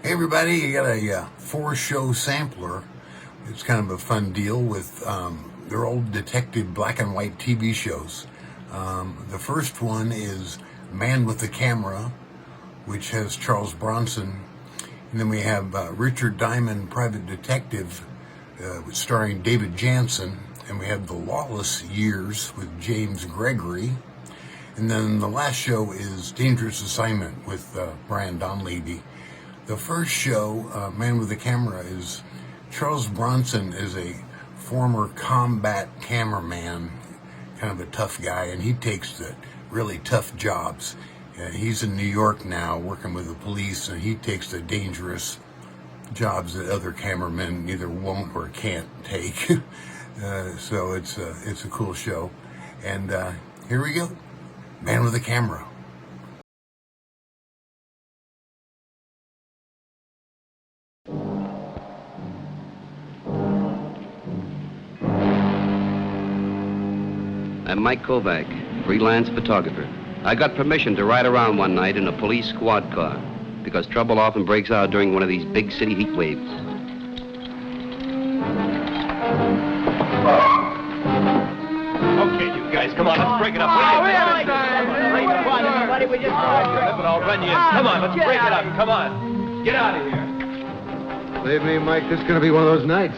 Hey everybody, you got a 4-show sampler. It's kind of a fun deal with their old detective black and white TV shows. The first one is Man with the Camera, which has Charles Bronson. And then we have Richard Diamond, Private Detective, starring David Jansen. And we have The Lawless Years with James Gregory. And then the last show is Dangerous Assignment with Brian Donlevy. The first show, Man with the Camera, is Charles Bronson is a former combat cameraman, kind of a tough guy, and he takes the really tough jobs. He's in New York now working with the police, and he takes the dangerous jobs that other cameramen either won't or can't take. So it's a cool show. And here we go, Man with the Camera. I'm Mike Kovac, freelance photographer. I got permission to ride around one night in a police squad car because trouble often breaks out during one of these big city heat waves. Okay, you guys, come on, let's break it up. Come on, everybody, we just I'll run you in. Come on, let's break it up. Come on, get out of here. Believe me, Mike, this is going to be one of those nights.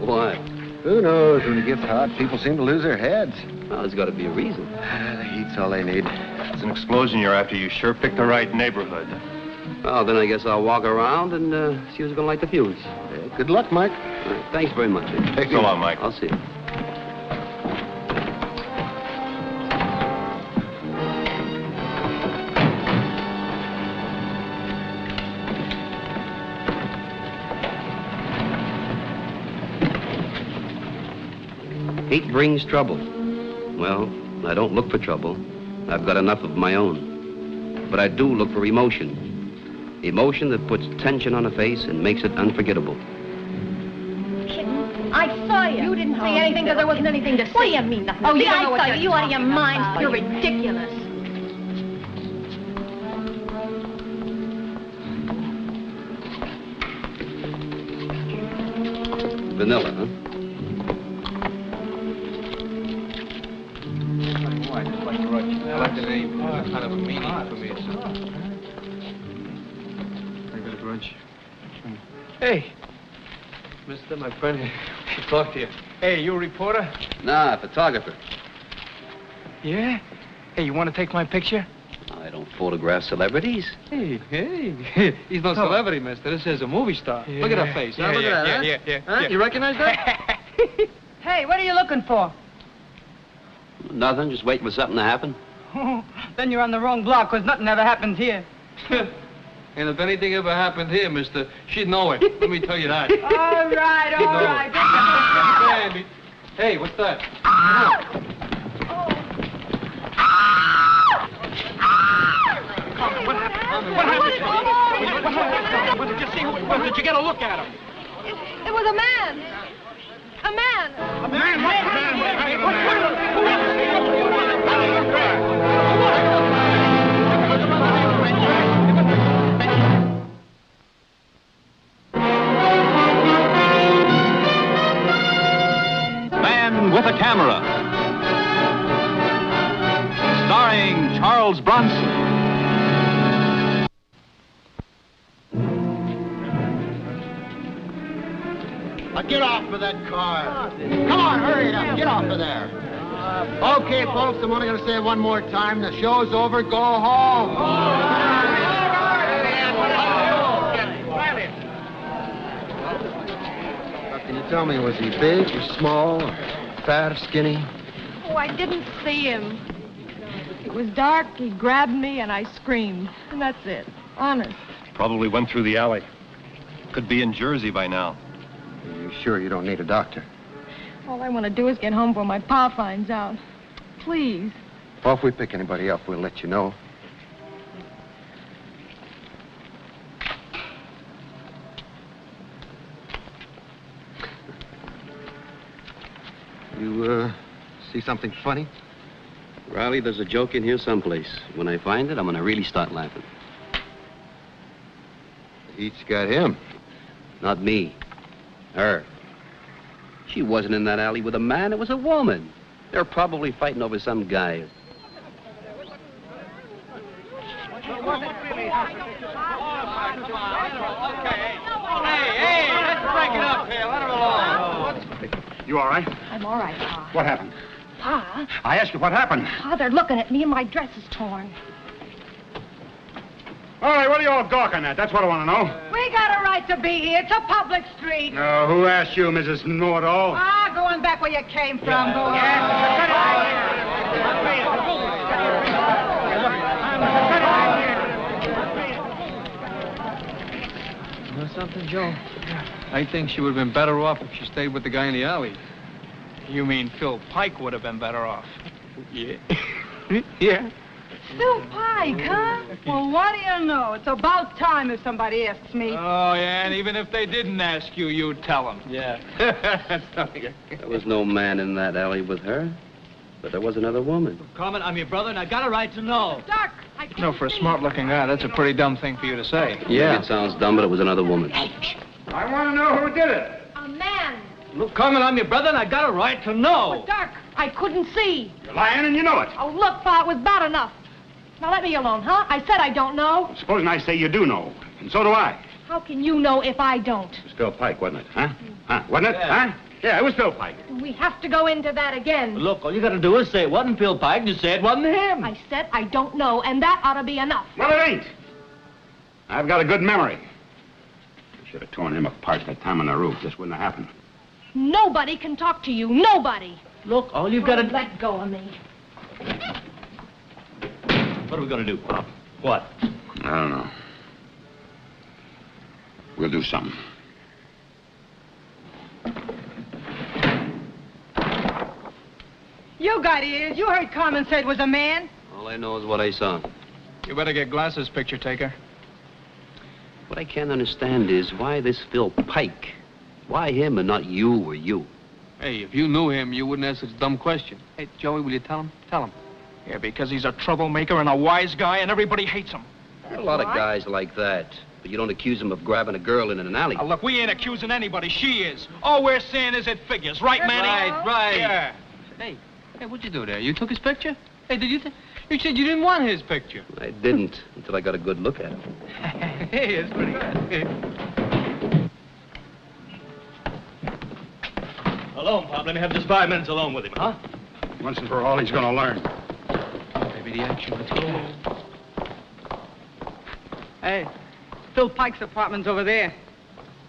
Why? Who knows? When it gets hot, people seem to lose their heads. Well, there's got to be a reason. The heat's all they need. It's an explosion you're after. You sure picked the right neighborhood. Well, then I guess I'll walk around and see who's going to light the fuse. Good luck, Mike. Thanks very much. Thanks a lot, Mike. I'll see you. Hate brings trouble. Well, I don't look for trouble. I've got enough of my own. But I do look for emotion. Emotion that puts tension on a face and makes it unforgettable. Kitten, I saw you. You didn't see anything because there wasn't anything to see. What do you mean, nothing? Oh, you yeah, don't know I what saw you're you. You out of your talking mind. about. You're ridiculous. Vanilla, huh? I like the name. It's kind of a meaning for me. I got a grudge. Hey, mister, my friend here. To talk to you. Hey, you a reporter? Nah, photographer. Yeah? Hey, you want to take my picture? I don't photograph celebrities. Hey, he's no celebrity, mister. This is a movie star. Look at her face. Look at that, Yeah. Huh? You recognize that? Hey, what are you looking for? Nothing, just waiting for something to happen. Then you're on the wrong block, because nothing ever happens here. And if anything ever happened here, mister, she'd know it. Let me tell you that. All right, all right. Andy. Hey, what's that? What happened? What did you see? Who it was? Did you get a look at him? It was a man. A man. A man? Man with a Camera, starring Charles Bronson. Get off of that car. Come on, hurry it up. Get off of there. Okay, folks, I'm only going to say it one more time. The show's over. Go home. Can you tell me, was he big or small, or fat or skinny? Oh, I didn't see him. It was dark, he grabbed me, and I screamed. And that's it. Honest. Probably went through the alley. Could be in Jersey by now. Are you sure you don't need a doctor? All I want to do is get home before my pa finds out. Please. Well, if we pick anybody up, we'll let you know. You, see something funny? Riley, there's a joke in here someplace. When I find it, I'm going to really start laughing. Heat's got him. Not me. Her. She wasn't in that alley with a man. It was a woman. They're probably fighting over some guy. Hey, let's break it up here. Let her alone. You all right? I'm all right, Pa. What happened? Pa? I asked you what happened. Pa, they're looking at me and my dress is torn. All right, what are you all gawking at? That's what I want to know. We got a right to be here. It's a public street. Who asked you, Mrs. Know-it-all? Going back where you came from. You know something, Joe? I think she would have been better off if she stayed with the guy in the alley. You mean Phil Pike would have been better off? Yeah. Yeah. Phil Pike, huh? Well, what do you know? It's about time if somebody asks me. Oh, yeah, and even if they didn't ask you, you'd tell them. Yeah. There was no man in that alley with her, but there was another woman. Carmen, I'm your brother, and I got a right to know. Doc, I can't No, for a smart-looking guy, that's a pretty dumb thing for you to say. Yeah. Maybe it sounds dumb, but it was another woman. I want to know who did it. A man. Look, Carmen, I'm your brother, and I got a right to know. But, Doc, I couldn't see. You're lying and you know it. Oh, look, Pa, it was bad enough. Now let me alone, huh? I said I don't know. Supposing I say you do know, and so do I. How can you know if I don't? It was Phil Pike, wasn't it? Huh? Wasn't it? Yeah. Huh? Yeah, it was Phil Pike. We have to go into that again. Look, all you got to do is say it wasn't Phil Pike, and you say it wasn't him. I said I don't know, and that ought to be enough. Well, it ain't. I've got a good memory. I should have torn him apart that time on the roof. This wouldn't have happened. Nobody can talk to you. Nobody. Look, all you've got to... Let go of me. What are we going to do, Pop? What? I don't know. We'll do something. You got ears. You heard Carmen say it was a man. All I know is what I saw. You better get glasses, picture taker. What I can't understand is why this Phil Pike? Why him and not you or you? Hey, if you knew him, you wouldn't ask such a dumb question. Hey, Joey, will you tell him? Tell him. Yeah, because he's a troublemaker and a wise guy, and everybody hates him. There are a lot of guys like that, but you don't accuse them of grabbing a girl in an alley. Now, look, we ain't accusing anybody. She is. All we're saying is it figures. Right, Manny? Right. Yeah. Hey, what'd you do there? You took his picture? Hey, did you you said you didn't want his picture. I didn't until I got a good look at him. Hey, it's pretty good. Alone, Pop. Let me have just 5 minutes alone with him, huh? Once and for all, he's going to learn. Maybe the action would go. Hey, Phil Pike's apartment's over there.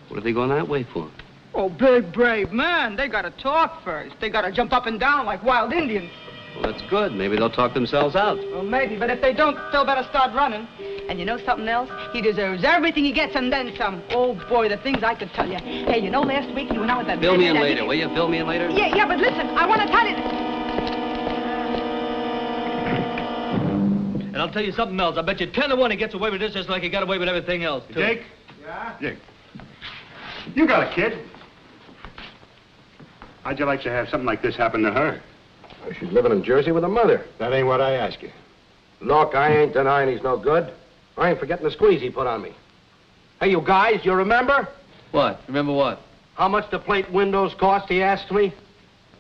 What are they going that way for? Oh, big, brave man. They gotta talk first. They gotta jump up and down like wild Indians. Well, that's good. Maybe they'll talk themselves out. Well, maybe, but if they don't, Phil better start running. And you know something else? He deserves everything he gets and then some. Oh, boy, the things I could tell you. Hey, you know, last week he went out with that... Fill me in later, will you? Fill me in later? Yeah, but listen, I want to tell you... And I'll tell you something else. I bet you 10 to 1 he gets away with this just like he got away with everything else, too. Jake? Yeah? Jake. You got a kid. How'd you like to have something like this happen to her? Well, she's living in Jersey with her mother. That ain't what I asked you. Look, I ain't denying he's no good. I ain't forgetting the squeeze he put on me. Hey, you guys, you remember? What? Remember what? How much the plate windows cost, he asked me?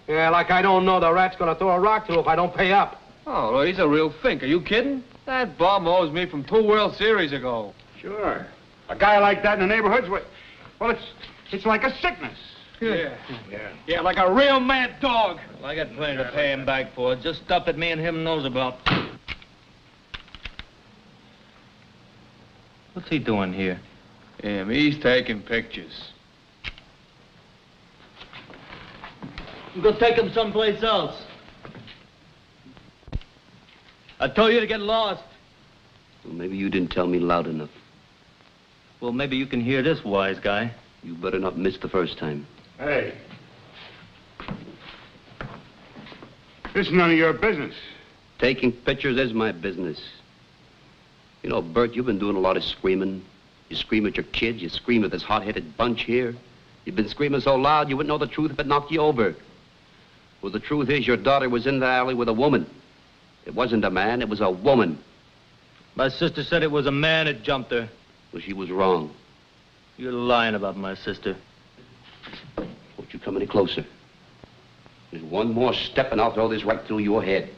Yeah, like I don't know the rat's gonna throw a rock through if I don't pay up. Oh, well, he's a real fink. Are you kidding? That bum owes me from 2 World Series ago. Sure. A guy like that in the neighborhood's... Well, it's like a sickness. Yeah, like a real mad dog. Well, I got plenty to pay him back for. Just stuff that me and him knows about. What's he doing here? Him, he's taking pictures. Go take him someplace else. I told you to get lost. Well, maybe you didn't tell me loud enough. Well, maybe you can hear this, wise guy. You better not miss the first time. Hey. This is none of your business. Taking pictures is my business. You know, Bert, you've been doing a lot of screaming. You scream at your kids, you scream at this hot-headed bunch here. You've been screaming so loud you wouldn't know the truth if it knocked you over. Well, the truth is your daughter was in the alley with a woman. It wasn't a man, it was a woman. My sister said it was a man that jumped her. Well, she was wrong. You're lying about my sister. Don't you come any closer. There's one more step and I'll throw this right through your head.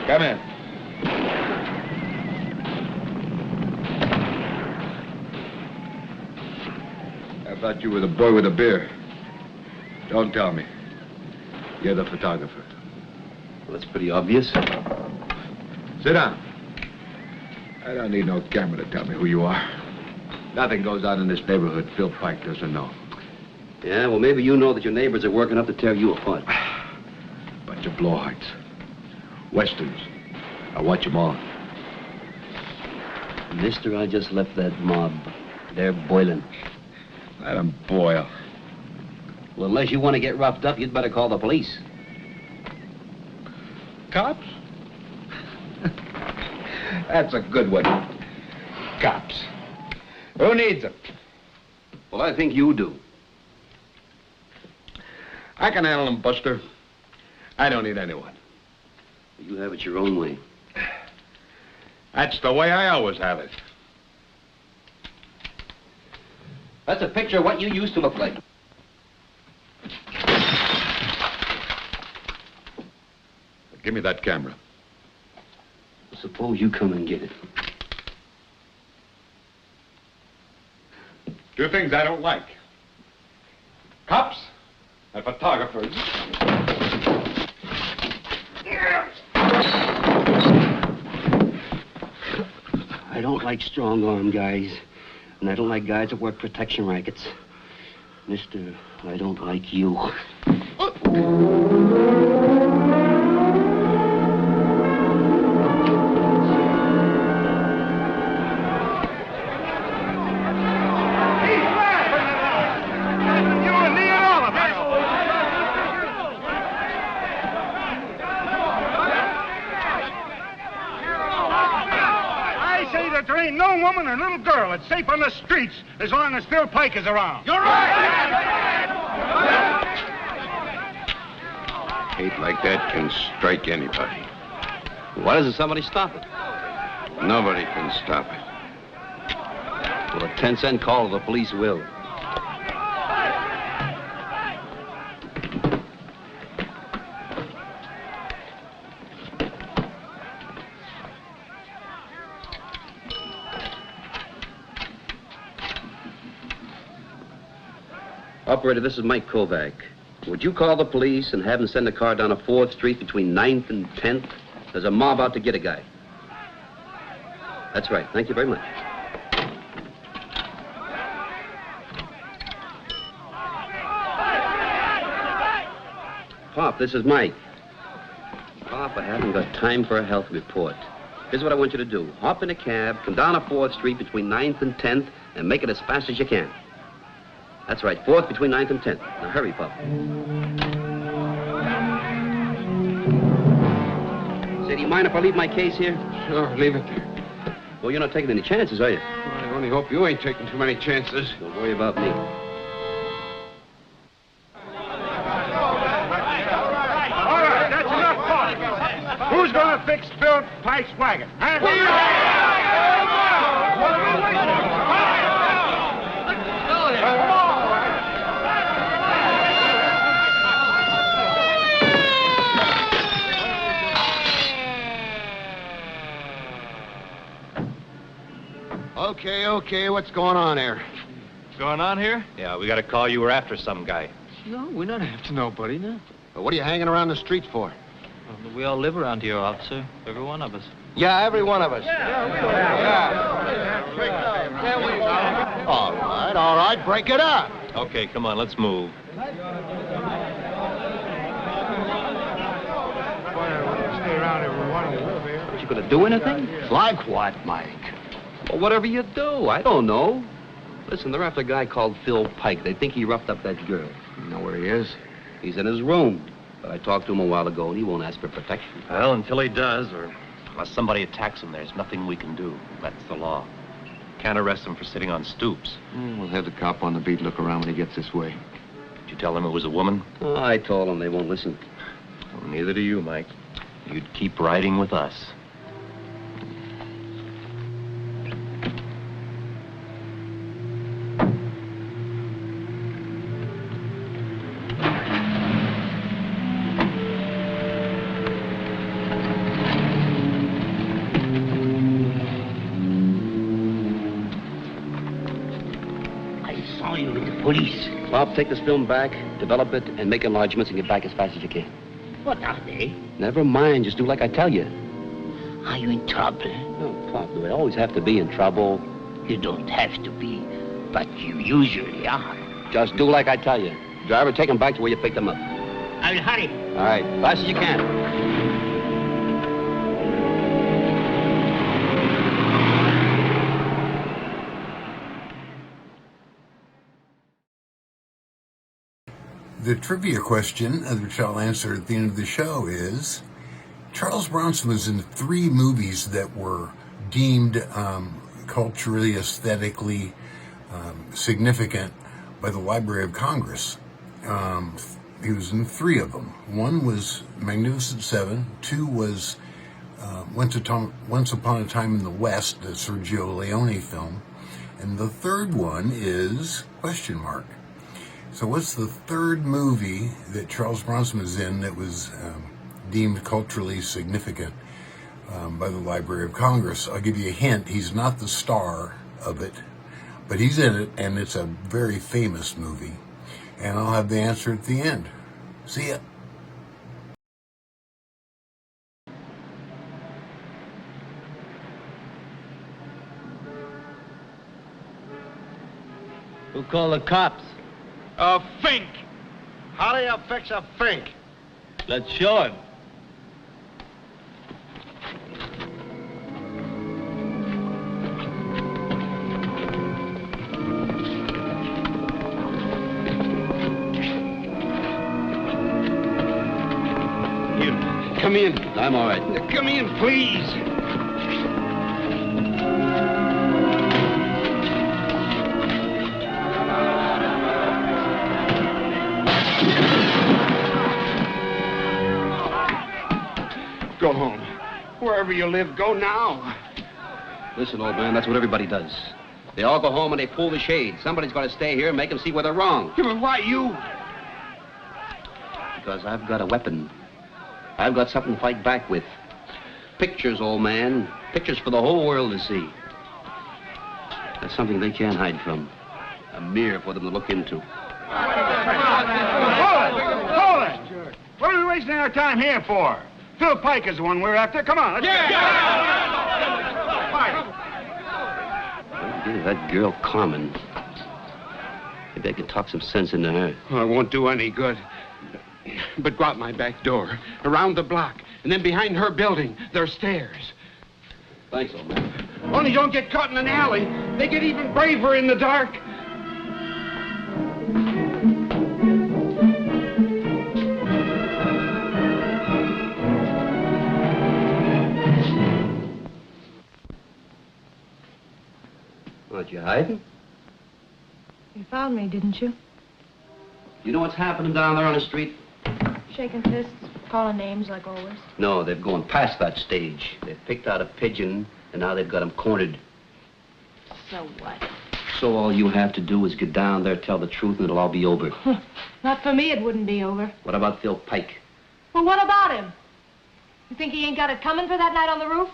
Come in. I thought you were the boy with the beer. Don't tell me. You're the photographer. Well, that's pretty obvious. Sit down. I don't need no camera to tell me who you are. Nothing goes on in this neighborhood Phil Pike doesn't know. Yeah, well, maybe you know that your neighbors are working up to tear you apart. Bunch of blowhards. Westerns. I watch them all. Mister, I just left that mob. They're boiling. Let them boil. Well, unless you want to get roughed up, you'd better call the police. Cops? That's a good one. Cops. Who needs them? Well, I think you do. I can handle them, Buster. I don't need anyone. You have it your own way. That's the way I always have it. That's a picture of what you used to look like. Give me that camera. Suppose you come and get it. Two things I don't like. Cops and photographers. I don't like strong-arm guys, and I don't like guys that work protection rackets. Mister, I don't like you. No woman or little girl that's safe on the streets as long as Phil Pike is around. You're right! Hate like that can strike anybody. Why doesn't somebody stop it? Nobody can stop it. Well, a 10-cent call to the police will. Operator, this is Mike Kovac. Would you call the police and have them send a car down a 4th Street between 9th and 10th? There's a mob out to get a guy. That's right. Thank you very much. Pop, this is Mike. Pop, I haven't got time for a health report. Here's what I want you to do. Hop in a cab, come down a 4th Street between 9th and 10th, and make it as fast as you can. That's right, 4th between 9th and 10th. Now hurry, Pop. Say, do you mind if I leave my case here? Sure, leave it there. Well, you're not taking any chances, are you? I only hope you ain't taking too many chances. Don't worry about me. All right, that's enough talk. Who's going to fix Phil Pike's wagon? Huh? Okay, what's going on here? Going on here? Yeah, we got a call you were after some guy. No, we're not after nobody, no. Well, what are you hanging around the streets for? Well, we all live around here, officer. Every one of us. Yeah, every one of us. All right, break it up. Okay, come on, let's move. You gonna do anything? Like what, Mike? Well, whatever you do. I don't know. Listen, they're after a guy called Phil Pike. They think he roughed up that girl. You know where he is? He's in his room. But I talked to him a while ago, and he won't ask for protection. Well, until he does, or unless somebody attacks him, there's nothing we can do. That's the law. Can't arrest him for sitting on stoops. We'll have the cop on the beat look around when he gets this way. Did you tell them it was a woman? Oh, I told him they won't listen. Well, neither do you, Mike. You'd keep riding with us. Police. Bob, take this film back, develop it, and make enlargements and get back as fast as you can. What are they? Never mind, just do like I tell you. Are you in trouble? No, Pop, do I always have to be in trouble? You don't have to be, but you usually are. Just do like I tell you. Driver, take them back to where you picked them up. I will hurry. All right, fast as you can. The trivia question, which I'll answer at the end of the show, is Charles Bronson was in 3 movies that were deemed culturally, aesthetically significant by the Library of Congress. He was in 3 of them. 1 was Magnificent Seven. 2 was Once Upon a Time in the West, the Sergio Leone film. And the 3rd one is ? So what's the 3rd movie that Charles Bronson was in that was deemed culturally significant by the Library of Congress? I'll give you a hint. He's not the star of it, but he's in it, and it's a very famous movie. And I'll have the answer at the end. See ya. Who called the cops? A fink. How do you fix a fink? Let's show him. You, come in. I'm all right. Come in, please. Go home. Wherever you live, go now. Listen, old man, that's what everybody does. They all go home and they pull the shade. Somebody's got to stay here and make them see where they're wrong. Yeah, but why you? Because I've got a weapon. I've got something to fight back with. Pictures, old man. Pictures for the whole world to see. That's something they can't hide from. A mirror for them to look into. Hold it! What are we wasting our time here for? Phil Pike is the one we're after. Come on, let's go. Well, that girl, Carmen. Maybe I could talk some sense into her. Well, it won't do any good. But go out my back door, around the block, and then behind her building, there are stairs. Thanks, old man. Only don't get caught in an alley. They get even braver in the dark. What, you hiding? You found me, didn't you? You know what's happening down there on the street? Shaking fists, calling names like always. No, they've gone past that stage. They've picked out a pigeon, and now they've got him cornered. So what? So all you have to do is get down there, tell the truth, and it'll all be over. Not for me, it wouldn't be over. What about Phil Pike? Well, what about him? You think he ain't got it coming for that night on the roof?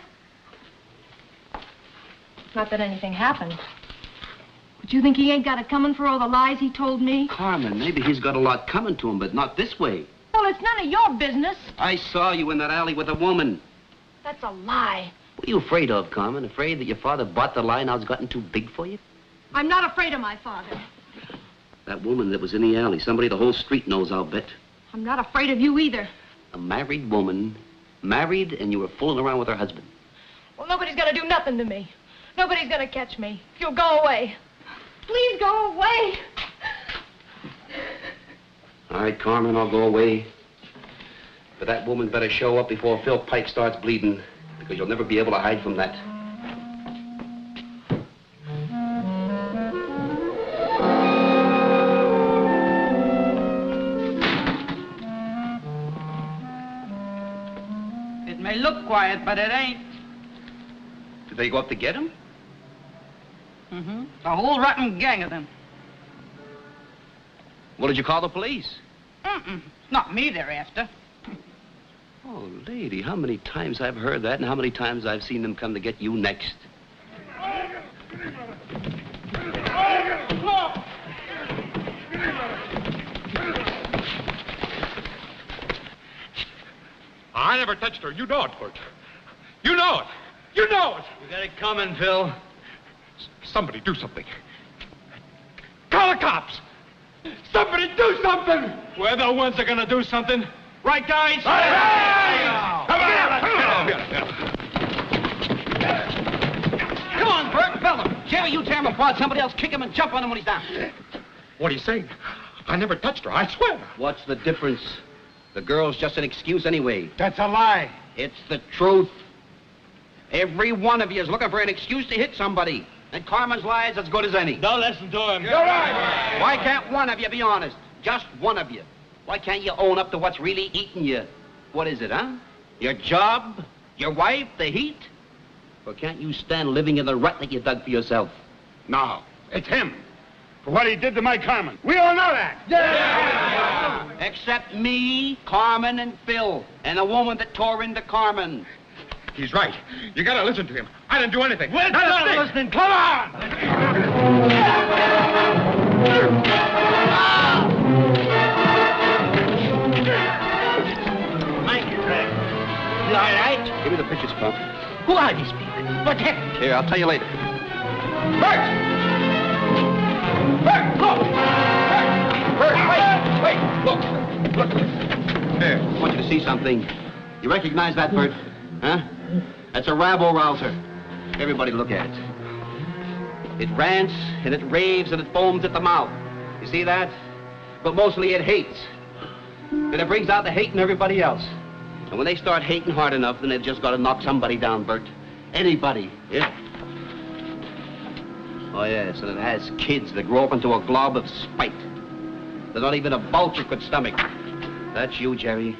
Not that anything happened. But you think he ain't got it coming for all the lies he told me? Carmen, maybe he's got a lot coming to him, but not this way. Well, it's none of your business. I saw you in that alley with a woman. That's a lie. What are you afraid of, Carmen? Afraid that your father bought the lie, now it's gotten too big for you? I'm not afraid of my father. That woman that was in the alley, somebody the whole street knows, I'll bet. I'm not afraid of you either. A married woman, married, and you were fooling around with her husband. Well, nobody's gonna do nothing to me. Nobody's gonna catch me. If you'll go away. Please go away. All right, Carmen, I'll go away. But that woman better show up before Phil Pike starts bleeding, because you'll never be able to hide from that. It may look quiet, but it ain't. Did they go up to get him? Mm-hmm. A whole rotten gang of them. What did you call the police? Mm-mm. Not me they're after. Oh, lady, how many times I've heard that and how many times I've seen them come to get you next. I never touched her. You know it, Bert. You know it. You know it. You got it coming, Phil. Somebody do something. Call the cops. Somebody do something. We're the ones that are gonna do something. Right, guys? Come on, Bert, fell him. Jerry, you tear him apart. Somebody else kick him and jump on him when he's down. What are you saying? I never touched her, I swear. What's the difference? The girl's just an excuse anyway. That's a lie. It's the truth. Every one of you is looking for an excuse to hit somebody. And Carmen's lie is as good as any. Don't listen to him. You're right. Why can't one of you be honest? Just one of you. Why can't you own up to what's really eating you? What is it, huh? Your job? Your wife? The heat? Or can't you stand living in the rut that you dug for yourself? No, it's him. For what he did to my Carmen. We all know that. Yeah. Except me, Carmen, and Phil, and the woman that tore into Carmen. He's right. You gotta listen to him. I didn't do anything. We're not listening. Come on! Mike, you all right? Give me the pictures, Pop. Who are these people? What happened? Here, I'll tell you later. Bert! Bert, look! Bert, wait! Look! Look! Here, I want you to see something. You recognize that, Bert? Huh? That's a rabble-rouser. Everybody look at it. It rants, and it raves, and it foams at the mouth. You see that? But mostly it hates. And it brings out the hate in everybody else. And when they start hating hard enough, then they've just got to knock somebody down, Bert. Anybody, yeah? Oh, yes, and it has kids that grow up into a glob of spite that not even a vulture could stomach. That's you, Jerry.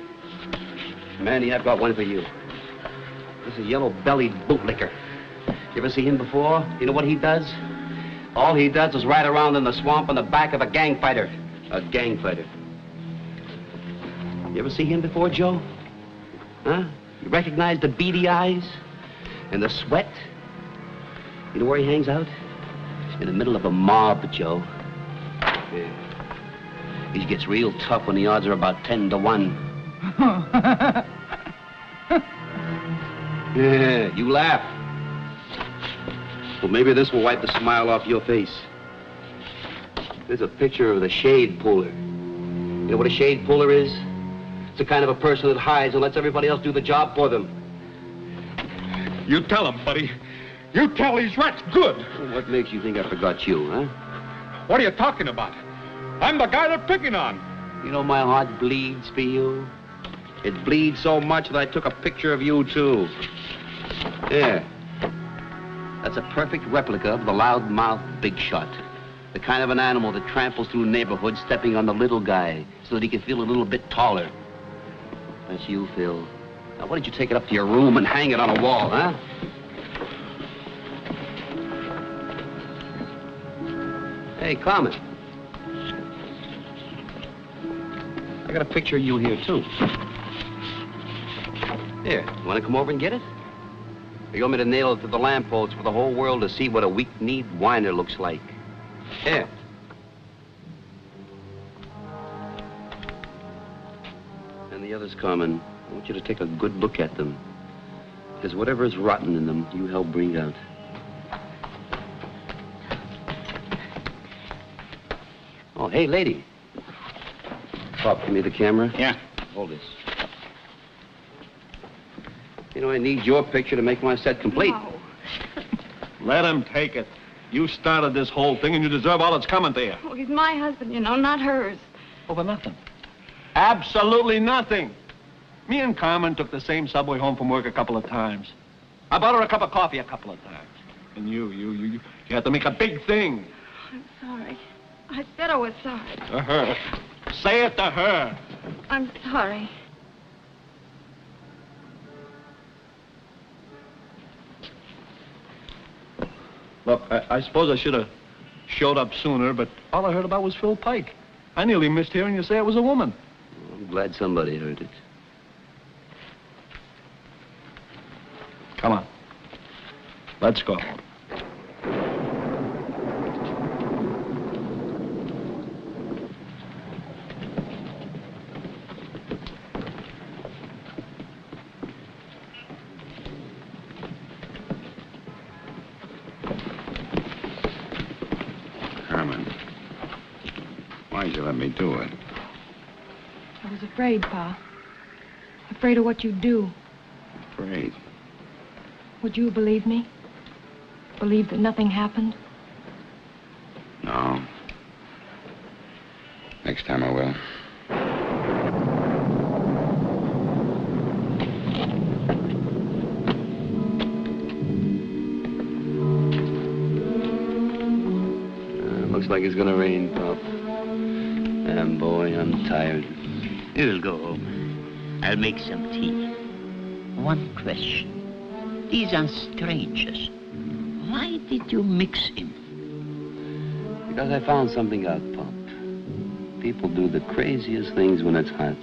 Manny, I've got one for you. This is a yellow-bellied bootlicker. You ever see him before? You know what he does? All he does is ride around in the swamp on the back of a gang fighter. A gang fighter. You ever see him before, Joe? Huh? You recognize the beady eyes? And the sweat? You know where he hangs out? In the middle of a mob, Joe. Yeah. He gets real tough when the odds are about 10 to 1. Yeah, you laugh. Well, maybe this will wipe the smile off your face. There's a picture of the shade puller. You know what a shade puller is? It's the kind of a person that hides and lets everybody else do the job for them. You tell him, buddy. You tell these rats good. Well, what makes you think I forgot you, huh? What are you talking about? I'm the guy they're picking on. You know my heart bleeds for you. It bleeds so much that I took a picture of you, too. There. That's a perfect replica of the loud-mouthed big shot. The kind of an animal that tramples through neighborhoods stepping on the little guy so that he can feel a little bit taller. That's you, Phil. Now, why don't you take it up to your room and hang it on a wall, huh? Hey, Carmen. I got a picture of you here, too. Here, you want to come over and get it? Or you want me to nail it to the lamppost for the whole world to see what a weak-kneed whiner looks like? Here. And the others, Carmen, I want you to take a good look at them. Because whatever is rotten in them, you help bring out. Oh, hey, lady. Pop, give me the camera. Yeah. Hold this. You know, I need your picture to make my set complete. No. Let him take it. You started this whole thing, and you deserve all that's coming to you. Oh, he's my husband, you know, not hers. Over nothing. Absolutely nothing. Me and Carmen took the same subway home from work a couple of times. I bought her a cup of coffee a couple of times. And you had to make a big thing. I'm sorry. I said I was sorry. To her. Say it to her. I'm sorry. Look, I suppose I should have showed up sooner, but all I heard about was Phil Pike. I nearly missed hearing you say it was a woman. I'm glad somebody heard it. Come on. Let's go. Carmen, why'd you let me do it? I was afraid, Pa. Afraid of what you'd do. Afraid? Would you believe me? Believe that nothing happened? No. Next time I will. Looks like it's gonna rain, Pop. And boy, I'm tired. You'll go home. I'll make some tea. One question. These are strangers. Why did you mix in? Because I found something out, Pop. People do the craziest things when it's hot.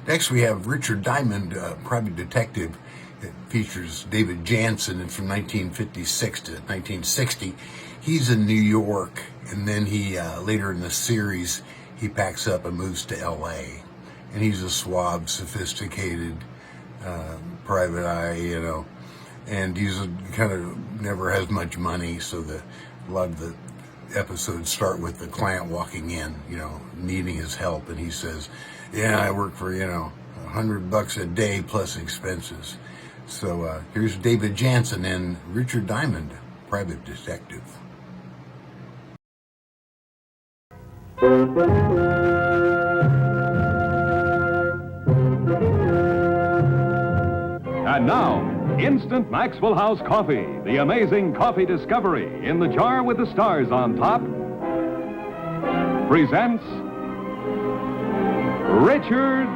Next, we have Richard Diamond, private detective. It features David Jansen, and from 1956 to 1960, he's in New York, and then he later in the series he packs up and moves to L.A. And he's a suave, sophisticated private eye, you know, and he's kind of never has much money, so a lot of the episodes start with the client walking in, you know, needing his help, and he says, yeah, I work for, you know, $100 a day plus expenses. So here's David Jansen and Richard Diamond, private detective. And now, Instant Maxwell House Coffee, the amazing coffee discovery in the jar with the stars on top, presents Richard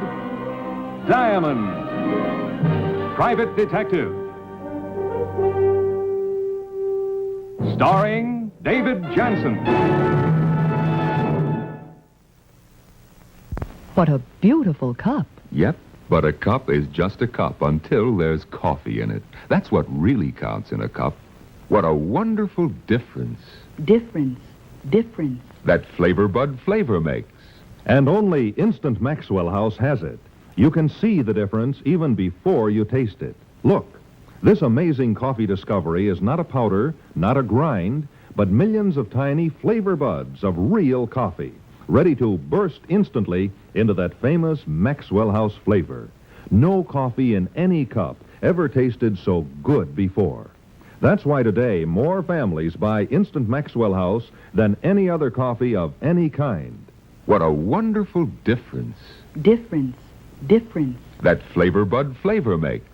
Diamond, private detective. Starring David Jansen. What a beautiful cup. Yep, but a cup is just a cup until there's coffee in it. That's what really counts in a cup. What a wonderful difference. Difference. That Flavor Bud flavor makes. And only Instant Maxwell House has it. You can see the difference even before you taste it. Look, this amazing coffee discovery is not a powder, not a grind, but millions of tiny flavor buds of real coffee, ready to burst instantly into that famous Maxwell House flavor. No coffee in any cup ever tasted so good before. That's why today more families buy Instant Maxwell House than any other coffee of any kind. What a wonderful difference. Difference. That Flavor Bud flavor makes.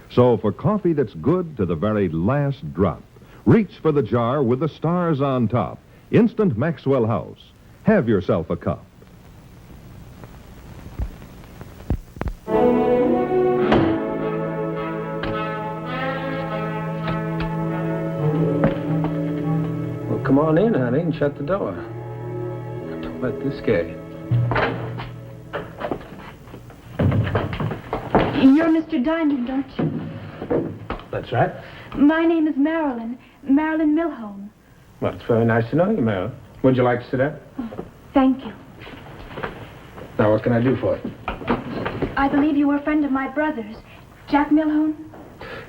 So for coffee that's good to the very last drop, Reach for the jar with the stars on top. Instant Maxwell House. Have yourself a cup. Well, come on in, honey, and shut the door. Don't let this scare you. You're Mr. Diamond, don't you? That's right. My name is Marilyn. Marilyn Milhone. Well, it's very nice to know you, Marilyn. Would you like to sit down? Thank you. Now, what can I do for you? I believe you were a friend of my brother's, Jack Milhone.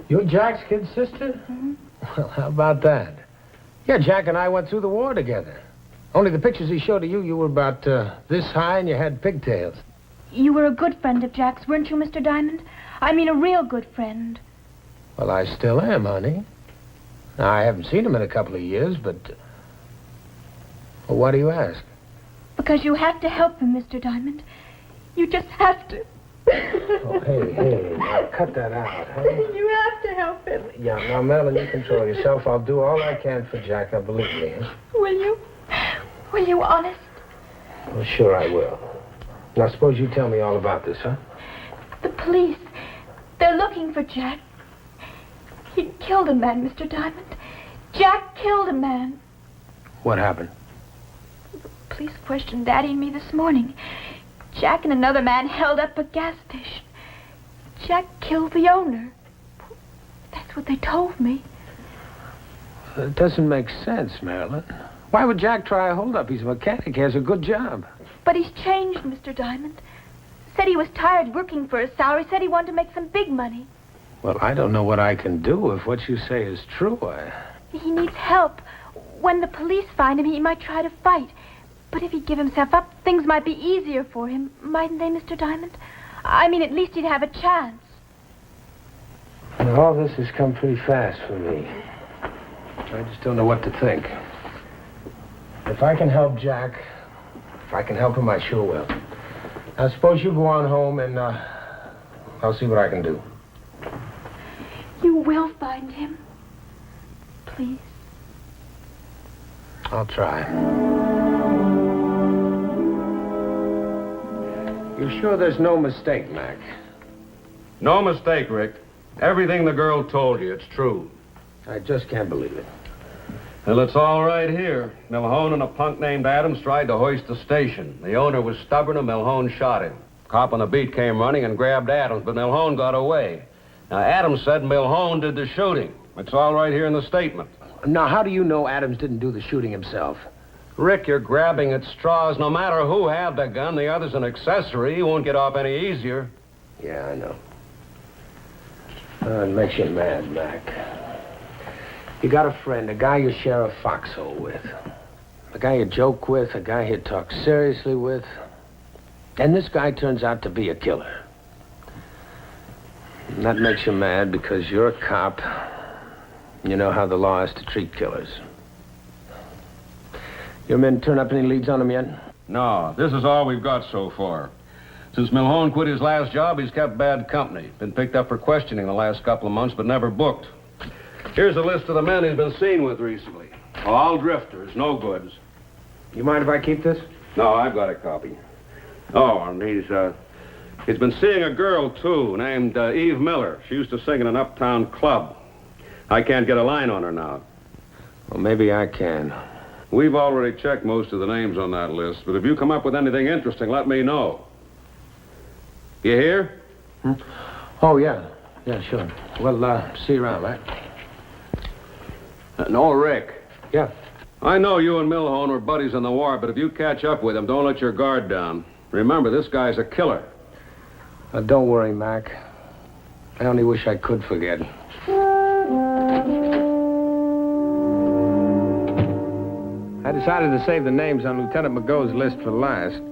You're Jack's kid sister? Well, how about that? Yeah, Jack and I went through the war together. Only the pictures he showed of you, you were about this high and you had pigtails. You were a good friend of Jack's, weren't you, Mr. Diamond? I mean, a real good friend. Well, I still am, honey. Now, I haven't seen him in a couple of years, but... Well, why do you ask? Because you have to help him, Mr. Diamond. You just have to. Oh, hey, now cut that out, huh? You have to help him. Yeah, now, Marilyn, you control yourself. I'll do all I can for Jack, now believe me. Huh? Will you? Will you, honest? Well, sure I will. Now, suppose you tell me all about this, huh? The police. They're looking for Jack. He killed a man, Mr. Diamond. Jack killed a man. What happened? The police questioned Daddy and me this morning. Jack and another man held up a gas station. Jack killed the owner. That's what they told me. It doesn't make sense, Marilyn. Why would Jack try a holdup? He's a mechanic. He has a good job. But he's changed, Mr. Diamond. Said he was tired working for his salary. Said he wanted to make some big money. Well, I don't know what I can do if what you say is true. He needs help. When the police find him, he might try to fight. But if he'd give himself up, things might be easier for him, mightn't they, Mr. Diamond? I mean, at least he'd have a chance. Well, all this has come pretty fast for me. I just don't know what to think. If I can help Jack, if I can help him, I sure will. Now, suppose you go on home and I'll see what I can do. You will find him. Please. I'll try. You're sure there's no mistake, Mac? No mistake, Rick. Everything the girl told you, it's true. I just can't believe it. Well, it's all right here. Milhone and a punk named Adams tried to hoist the station. The owner was stubborn and Milhone shot him. Cop on the beat came running and grabbed Adams, but Milhone got away. Now, Adams said Milhone did the shooting. It's all right here in the statement. Now, how do you know Adams didn't do the shooting himself? Rick, you're grabbing at straws. No matter who had the gun, the other's an accessory. He won't get off any easier. Yeah, I know. It makes you mad, Mac. You got a friend, a guy you share a foxhole with. A guy you joke with, a guy you talk seriously with. And this guy turns out to be a killer. And that makes you mad because you're a cop. You know how the law is to treat killers. Your men turn up any leads on him yet? No, this is all we've got so far. Since Milhone quit his last job, he's kept bad company. Been picked up for questioning the last couple of months, but never booked. Here's a list of the men he's been seen with recently. All drifters, no goods. You mind if I keep this? No, I've got a copy. Oh, and he's been seeing a girl, too, named Eve Miller. She used to sing in an uptown club. I can't get a line on her now. Well, maybe I can. We've already checked most of the names on that list, but if you come up with anything interesting, let me know. You hear? Oh, yeah. Yeah, sure. Well, see you around, right? No, Rick. Yeah. I know you and Milhone were buddies in the war, but if you catch up with him, don't let your guard down. Remember, this guy's a killer. Don't worry, Mac. I only wish I could forget. I decided to save the names on Lieutenant McGo's list for last.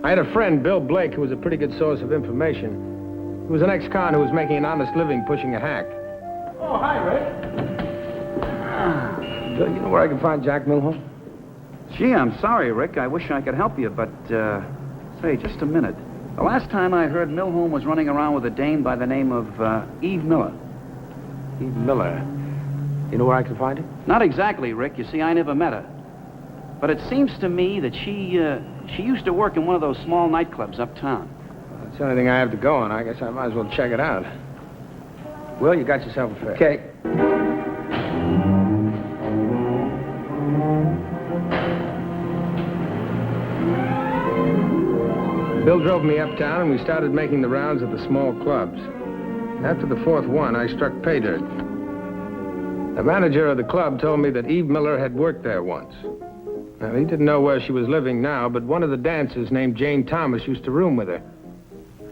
I had a friend, Bill Blake, who was a pretty good source of information. He was an ex-con who was making an honest living pushing a hack. Oh, hi, Rick. Bill, you know where I can find Jack Milhone? Gee, I'm sorry, Rick. I wish I could help you, but, say, just a minute. The last time I heard, Milhone was running around with a dame by the name of, Eve Miller. Eve Miller? You know where I can find her? Not exactly, Rick. You see, I never met her. But it seems to me that she used to work in one of those small nightclubs uptown. That's the only thing I have to go on. I guess I might as well check it out. Well, you got yourself a fare. Okay. Bill drove me uptown, and we started making the rounds of the small clubs. After the fourth one, I struck pay dirt. The manager of the club told me that Eve Miller had worked there once. Now, he didn't know where she was living now, but one of the dancers named Jane Thomas used to room with her.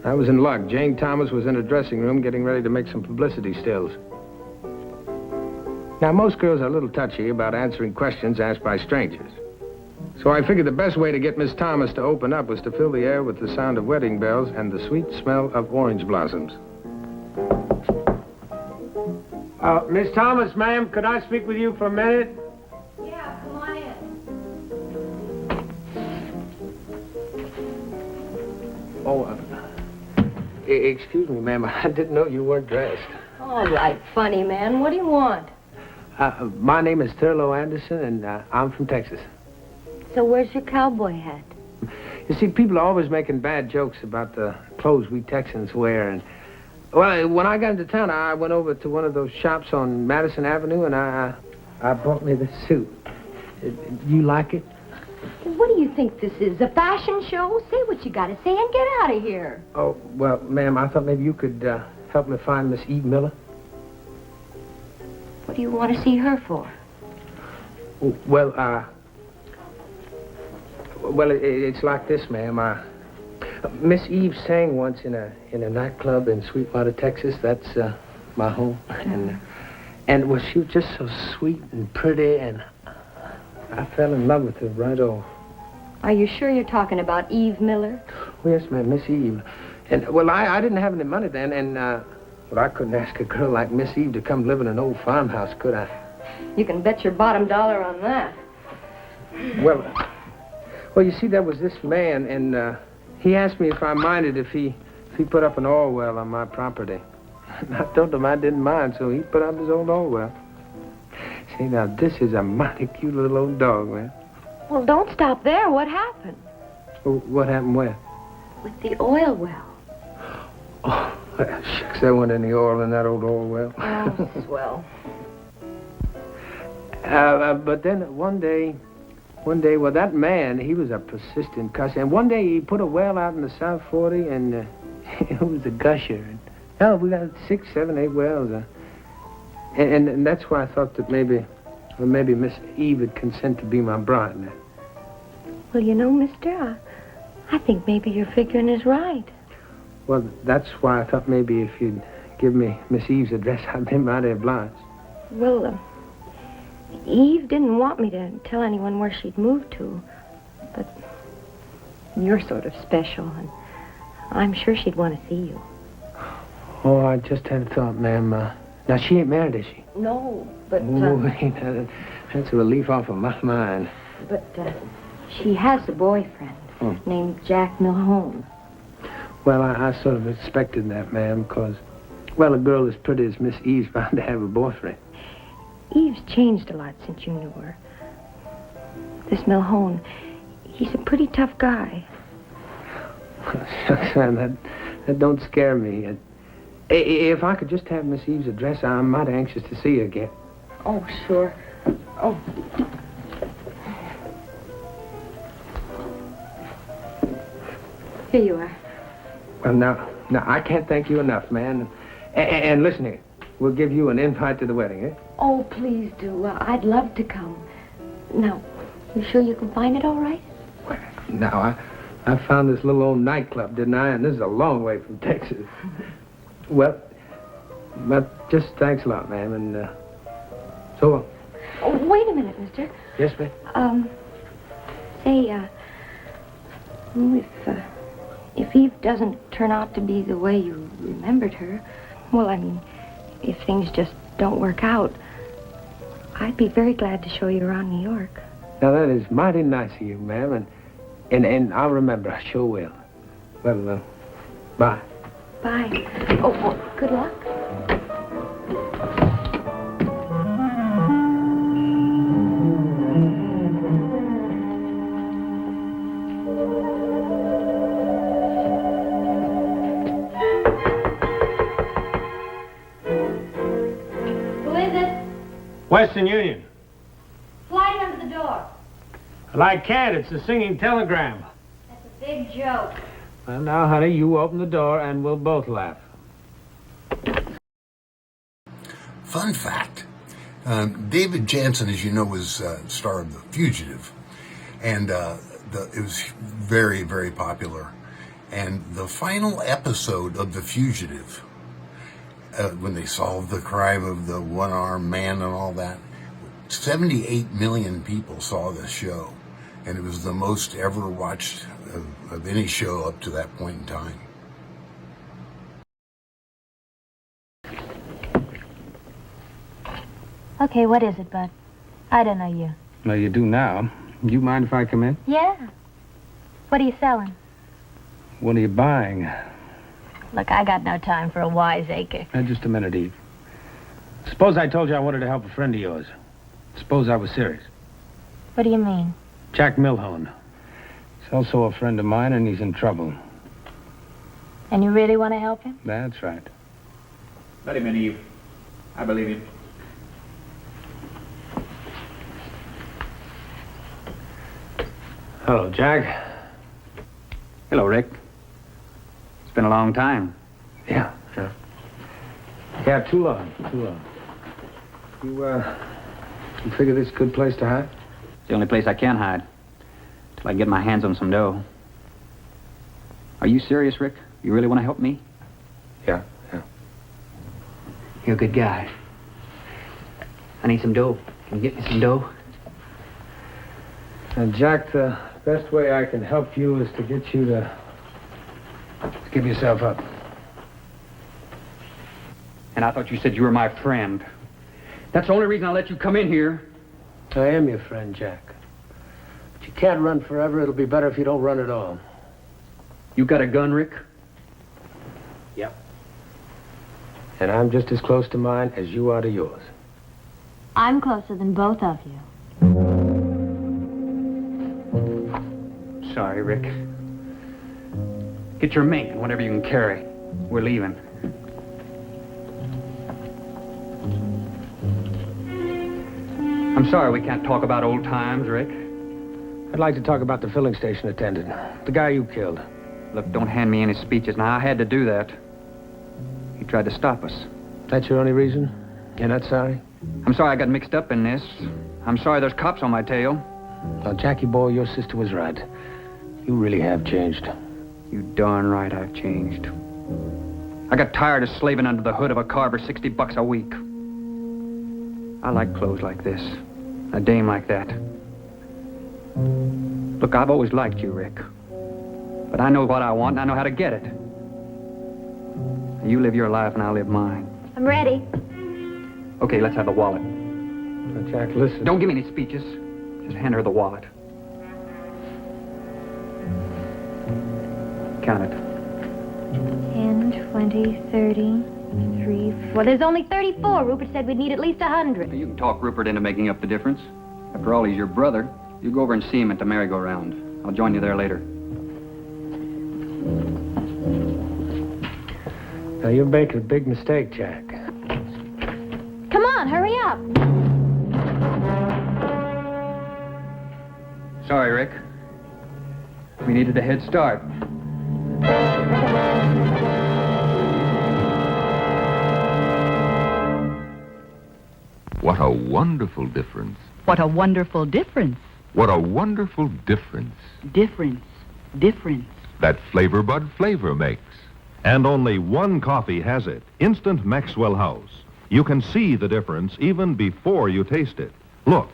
I was in luck. Jane Thomas was in her dressing room getting ready to make some publicity stills. Now, most girls are a little touchy about answering questions asked by strangers. So I figured the best way to get Miss Thomas to open up was to fill the air with the sound of wedding bells and the sweet smell of orange blossoms. Miss Thomas, ma'am, could I speak with you for a minute? Yeah, come on in. Oh, excuse me, ma'am. I didn't know you weren't dressed. All right, funny man. What do you want? My name is Thurlow Anderson, and I'm from Texas. So where's your cowboy hat? You see, people are always making bad jokes about the clothes we Texans wear, and well, when I got into town, I went over to one of those shops on Madison Avenue, and I bought me this suit. You like it? What do you think this is, a fashion show? Say what you gotta say and get out of here. Oh, well, ma'am, I thought maybe you could help me find Miss Eve Miller. What do you want to see her for? Well, it's like this, ma'am. Miss Eve sang once in a nightclub in Sweetwater, Texas. That's my home. And well, she was just so sweet and pretty, and I fell in love with her right off. Are you sure you're talking about Eve Miller? Oh, yes, ma'am, Miss Eve. And well, I didn't have any money then, and well, I couldn't ask a girl like Miss Eve to come live in an old farmhouse, could I? You can bet your bottom dollar on that. Well, you see, there was this man, and he asked me if I minded if he put up an oil well on my property. And I told him I didn't mind, so he put up his old oil well. See, now, this is a mighty cute little old dog, man. Well, don't stop there. What happened? Well, what happened where? With the oil well. Oh, shucks, there wasn't any oil in that old oil well. Oh, swell. But then one day, well, that man, he was a persistent cusser. And one day he put a well out in the South 40, and it was a gusher. And, hell, we got 6, 7, 8 wells. And that's why I thought that maybe Miss Eve would consent to be my bride. Well, you know, mister, I think maybe your figuring is right. Well, that's why I thought maybe if you'd give me Miss Eve's address, I'd be mighty obliged. Well, Eve didn't want me to tell anyone where she'd moved to, but you're sort of special, and I'm sure she'd want to see you. Oh, I just had a thought, ma'am. Now, she ain't married, is she? No, but... That's a relief off of my mind. But she has a boyfriend named Jack Milhone. Well, I sort of expected that, ma'am, because, well, a girl as pretty as Miss Eve's bound to have a boyfriend. Eve's changed a lot since you knew her. This Milhone, he's a pretty tough guy. Shucks, man, that don't scare me. If I could just have Miss Eve's address, I'm mighty anxious to see her again. Oh, sure. Oh. Here you are. Well, now, I can't thank you enough, man. And listen here, we'll give you an invite to the wedding, eh? Oh, please do. I'd love to come. Now, you sure you can find it all right? Now, I found this little old nightclub, didn't I? And this is a long way from Texas. Well, but just thanks a lot, ma'am, and so long. Oh, wait a minute, mister. Yes, ma'am? Say, if Eve doesn't turn out to be the way you remembered her, well, I mean, if things just don't work out, I'd be very glad to show you around New York. Now, that is mighty nice of you, ma'am, and I'll remember, I sure will. Well, bye. Bye. Oh, well, good luck. Western Union. Slide under the door. Well, I can't. It's a singing telegram. That's a big joke. Well, now, honey, you open the door and we'll both laugh. Fun fact. David Jansen, as you know, was star of The Fugitive. And it was very, very popular. And the final episode of The Fugitive, when they solved the crime of the one-armed man and all that, 78 million people saw this show. And it was the most ever watched of any show up to that point in time. Okay, what is it, Bud? I don't know you. Well, you do now. You mind if I come in? Yeah. What are you selling? What are you buying? Look, I got no time for a wiseacre. Just a minute, Eve. Suppose I told you I wanted to help a friend of yours. Suppose I was serious. What do you mean? Jack Milhone. He's also a friend of mine, and he's in trouble. And you really want to help him? That's right. Let him in, Eve. I believe him. Hello, Jack. Hello, Rick. It's been a long time. Yeah. Yeah, too long. You figure this is a good place to hide? It's the only place I can hide. Till I get my hands on some dough. Are you serious, Rick? You really want to help me? Yeah. You're a good guy. I need some dough. Can you get me some dough? And Jack, the best way I can help you is to get you to give yourself up. And I thought you said you were my friend. That's the only reason I let you come in here. I am your friend, Jack. But you can't run forever. It'll be better if you don't run at all. You got a gun, Rick? Yep. And I'm just as close to mine as you are to yours. I'm closer than both of you. Sorry, Rick. Get your mink and whatever you can carry. We're leaving. I'm sorry we can't talk about old times, Rick. I'd like to talk about the filling station attendant, the guy you killed. Look, don't hand me any speeches. Now, I had to do that. He tried to stop us. That's your only reason? You're not sorry? I'm sorry I got mixed up in this. I'm sorry there's cops on my tail. Now, Jackie boy, your sister was right. You really have changed. You darn right I've changed. I got tired of slaving under the hood of a car for $60 a week. I like clothes like this. A dame like that. Look, I've always liked you, Rick. But I know what I want and I know how to get it. You live your life and I'll live mine. I'm ready. Okay, let's have the wallet. Now, Jack, listen. Don't give me any speeches. Just hand her the wallet. Count it. 10, 20, 30, 3, 4. There's only 34. Rupert said we'd need at least 100. You can talk Rupert into making up the difference. After all, he's your brother. You go over and see him at the merry-go-round. I'll join you there later. Now, you're making a big mistake, Jack. Come on, hurry up. Sorry, Rick. We needed a head start. What a wonderful difference. What a wonderful difference. What a wonderful difference Difference. that Flavor Bud flavor makes. And only one coffee has it, Instant Maxwell House. You can see the difference even before you taste it. Look,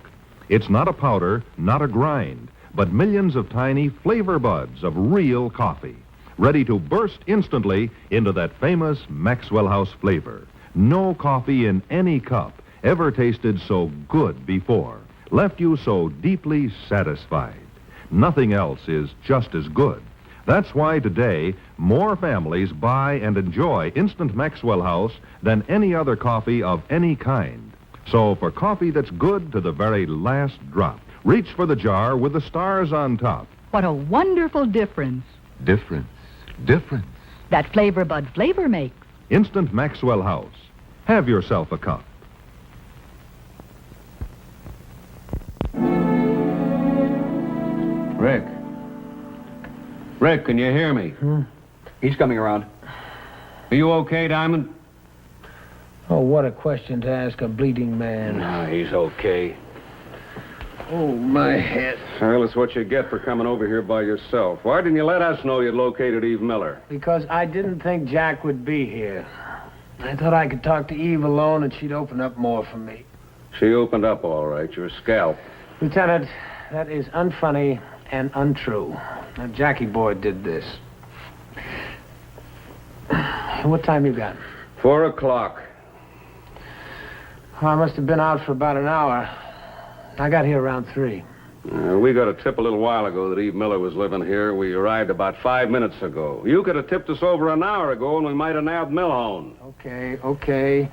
it's not a powder, not a grind, but millions of tiny flavor buds of real coffee, ready to burst instantly into that famous Maxwell House flavor. No coffee in any cup ever tasted so good before, left you so deeply satisfied. Nothing else is just as good. That's why today, more families buy and enjoy Instant Maxwell House than any other coffee of any kind. So for coffee that's good to the very last drop, reach for the jar with the stars on top. What a wonderful difference Difference that Flavor Bud flavor makes. Instant Maxwell House. Have yourself a cup. Rick. Rick, can you hear me? He's coming around. Are you okay, Diamond? Oh, what a question to ask a bleeding man. No, he's okay. Oh, my head. Well, it's what you get for coming over here by yourself. Why didn't you let us know you'd located Eve Miller? Because I didn't think Jack would be here. I thought I could talk to Eve alone and she'd open up more for me. She opened up all right. Your scalp. Lieutenant, that is unfunny and untrue. Now, Jackie boy did this. What time you got? 4 o'clock. Oh, I must have been out for about an hour. I got here around 3. We got a tip a little while ago that Eve Miller was living here. We arrived about 5 minutes ago. You could have tipped us over an hour ago and we might have nabbed Milhone. Okay.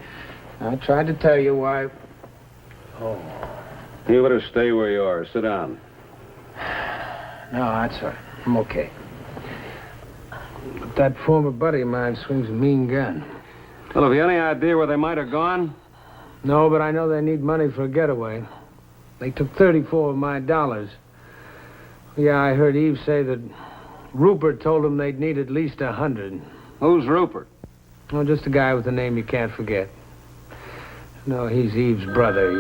I tried to tell you why... Oh. You better stay where you are. Sit down. No, that's all right. I'm okay. But that former buddy of mine swings a mean gun. Well, have you any idea where they might have gone? No, but I know they need money for a getaway. They took 34 of my dollars. Yeah, I heard Eve say that Rupert told them they'd need at least 100. Who's Rupert? Oh, just a guy with a name you can't forget. No, he's Eve's brother.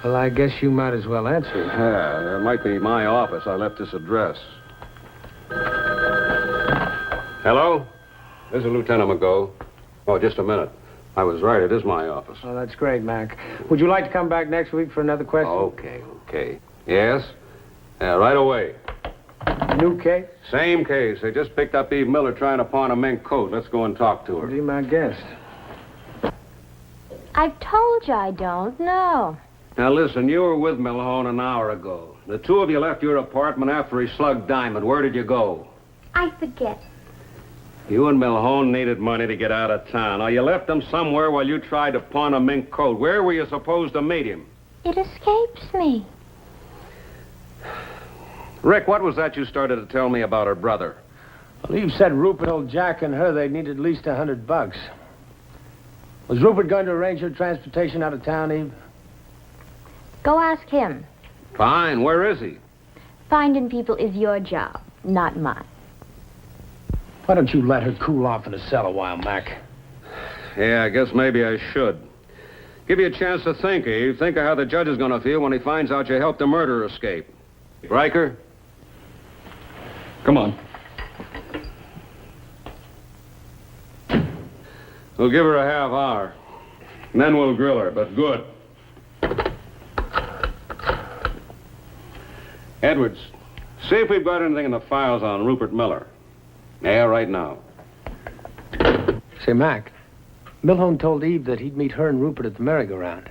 Well, I guess you might as well answer it. Yeah, it might be my office. I left this address. Hello? This is Lieutenant McGo. Oh, just a minute. I was right. It is my office. Oh, that's great, Mac. Would you like to come back next week for another question? Okay. Yes? Yeah, right away. New case? Same case. They just picked up Eve Miller trying to pawn a mink coat. Let's go and talk to her. Be my guest. I've told you I don't know. Now, listen, you were with Milhone an hour ago. The two of you left your apartment after he slugged Diamond. Where did you go? I forget. You and Milhone needed money to get out of town. Now, you left him somewhere while you tried to pawn a mink coat. Where were you supposed to meet him? It escapes me. Rick, what was that you started to tell me about her brother? Well, Eve said Rupert told Jack and her they'd need at least $100. Was Rupert going to arrange her transportation out of town, Eve? Go ask him. Fine. Where is he? Finding people is your job, not mine. Why don't you let her cool off in the cell a while, Mac? Yeah, I guess maybe I should. Give you a chance to think, Eve. Think of how the judge is going to feel when he finds out you helped a murderer escape. Riker? Come on. We'll give her a half hour. And then we'll grill her, but good. Edwards, see if we've got anything in the files on Rupert Miller. Yeah, right now. Say, Mac, Milhone told Eve that he'd meet her and Rupert at the merry-go-round.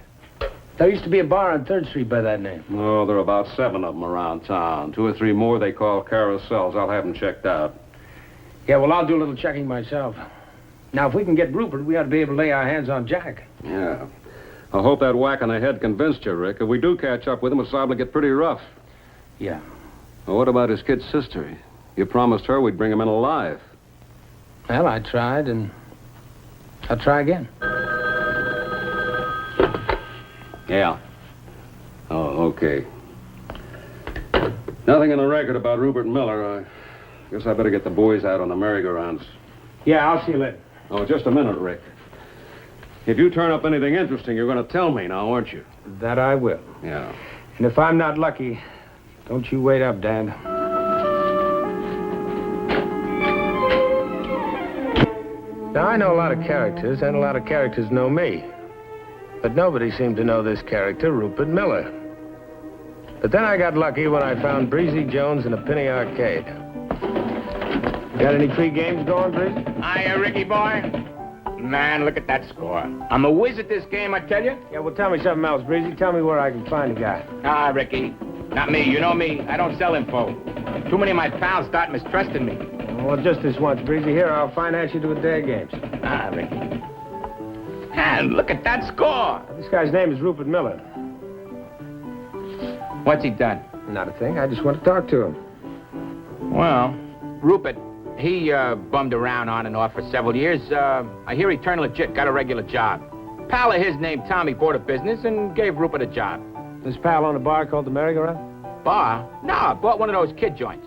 There used to be a bar on 3rd Street by that name. Oh, there are about 7 of them around town. 2 or 3 more they call carousels. I'll have them checked out. Yeah, well, I'll do a little checking myself. Now, if we can get Rupert, we ought to be able to lay our hands on Jack. Yeah. I hope that whack on the head convinced you, Rick. If we do catch up with him, it's liable to get pretty rough. Yeah. Well, what about his kid sister? You promised her we'd bring him in alive. Well, I tried, and I'll try again. Yeah. Oh, okay. Nothing in the record about Rupert Miller. I guess I better get the boys out on the merry-go-rounds. Yeah, I'll see you later. Oh, just a minute, Rick. If you turn up anything interesting, you're going to tell me now, aren't you? That I will. Yeah. And if I'm not lucky, don't you wait up, Dad. Now, I know a lot of characters, and a lot of characters know me. But nobody seemed to know this character, Rupert Miller. But then I got lucky when I found Breezy Jones in a penny arcade. Got any free games going, Breezy? Hiya, Ricky boy. Man, look at that score. I'm a whiz at this game, I tell you. Yeah, well, tell me something else, Breezy. Tell me where I can find a guy. Ah, Ricky. Not me. You know me. I don't sell info. Too many of my pals start mistrusting me. Well, just this once, Breezy. Here, I'll finance you to a day of games. Ah, Ricky. And look at that score. This guy's name is Rupert Miller. What's he done? Not a thing. I just want to talk to him. Well, Rupert, he bummed around on and off for several years. I hear he turned legit, got a regular job. Pal of his named Tommy bought a business and gave Rupert a job. This pal owned a bar called the Merry-Go-Round? bar? No, I bought one of those kid joints.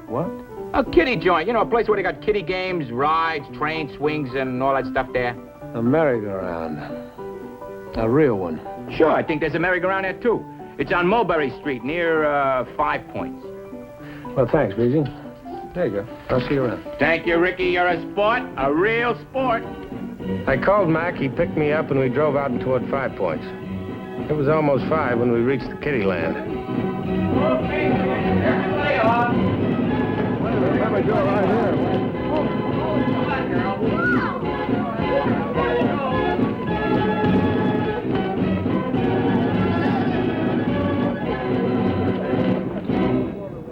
What? A kiddie joint. You know, a place where they got kiddie games, rides, train swings, and all that stuff there. A merry-go-round. A real one. Sure, I think there's a merry-go-round there, too. It's on Mulberry Street, near 5 Points. Well, thanks, Beezy. There you go. I'll see you around. Thank you, Ricky. You're a sport. A real sport. I called Mac, he picked me up, and we drove out toward 5 Points. It was almost 5 when we reached the kiddie land. Okay, there you are. Right here.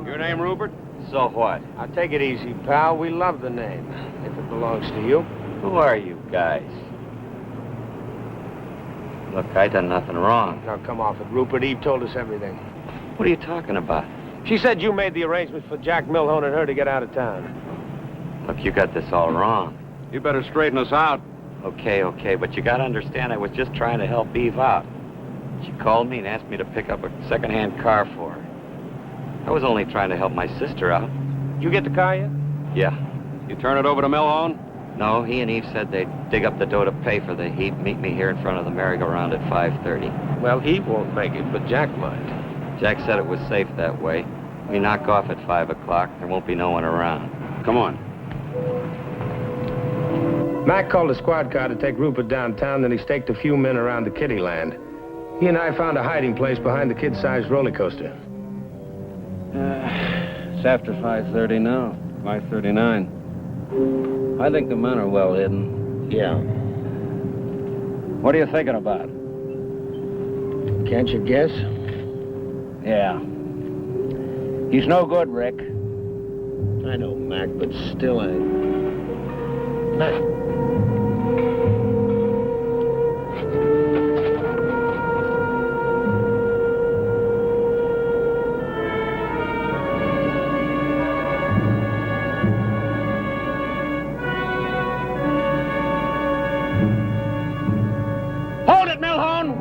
Your name, Rupert? So what? I'll take it easy, pal. We love the name, if it belongs to you. Who are you guys? Look, I done nothing wrong. Now, come off it, Rupert. Eve told us everything. What are you talking about? She said you made the arrangements for Jack Milhone and her to get out of town. Look, you got this all wrong. You better straighten us out. Okay, but you gotta understand I was just trying to help Eve out. She called me and asked me to pick up a second-hand car for her. I was only trying to help my sister out. You get the car yet? Yeah. You turn it over to Milhone? No, he and Eve said they'd dig up the dough to pay for the heat, meet me here in front of the merry-go-round at 5:30. Well, Eve won't make it, but Jack might. Jack said it was safe that way. We knock off at 5 o'clock. There won't be no one around. Come on. Mac called a squad car to take Rupert downtown, then he staked a few men around the kiddie land. He and I found a hiding place behind the kid-sized roller coaster. It's after 5:30 now. 5:39. I think the men are well hidden. Yeah. What are you thinking about? Can't you guess? Yeah. He's no good, Rick. I know, Mac, but still Mac. Hold it, Milhone!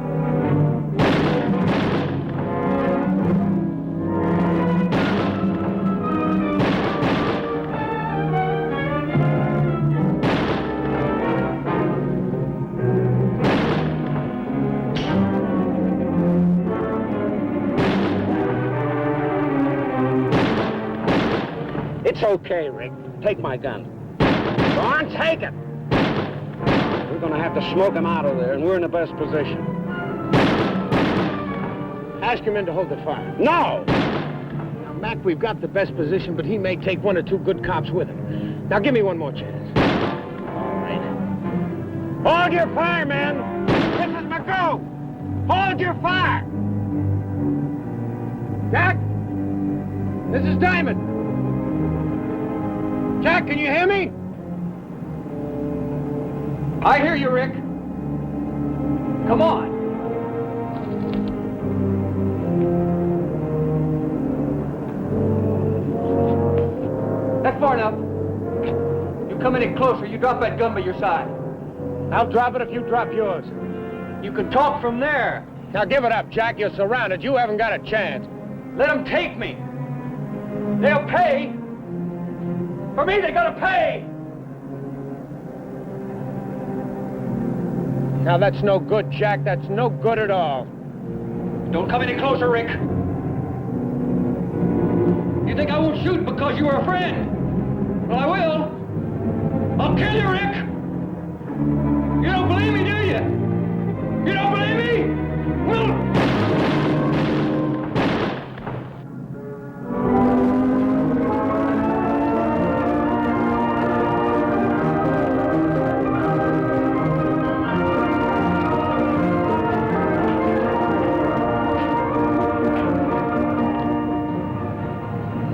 It's okay, Rick. Take my gun. Go on, take it. We're gonna have to smoke him out of there, and we're in the best position. Ask your men to hold the fire. No! Now, Mac, we've got the best position, but he may take 1 or 2 good cops with him. Now, give me one more chance. All right. Hold your fire, man! This is McGrew! Hold your fire! Jack? This is Diamond. Jack, can you hear me? I hear you, Rick. Come on. That's far enough. You come any closer, you drop that gun by your side. I'll drop it if you drop yours. You can talk from there. Now give it up, Jack. You're surrounded. You haven't got a chance. Let them take me. They'll pay. For me, they gotta pay. Now that's no good, Jack. That's no good at all. Don't come any closer, Rick. You think I won't shoot because you were a friend? Well, I will. I'll kill you, Rick. You don't believe me, do you? You don't believe me? Well...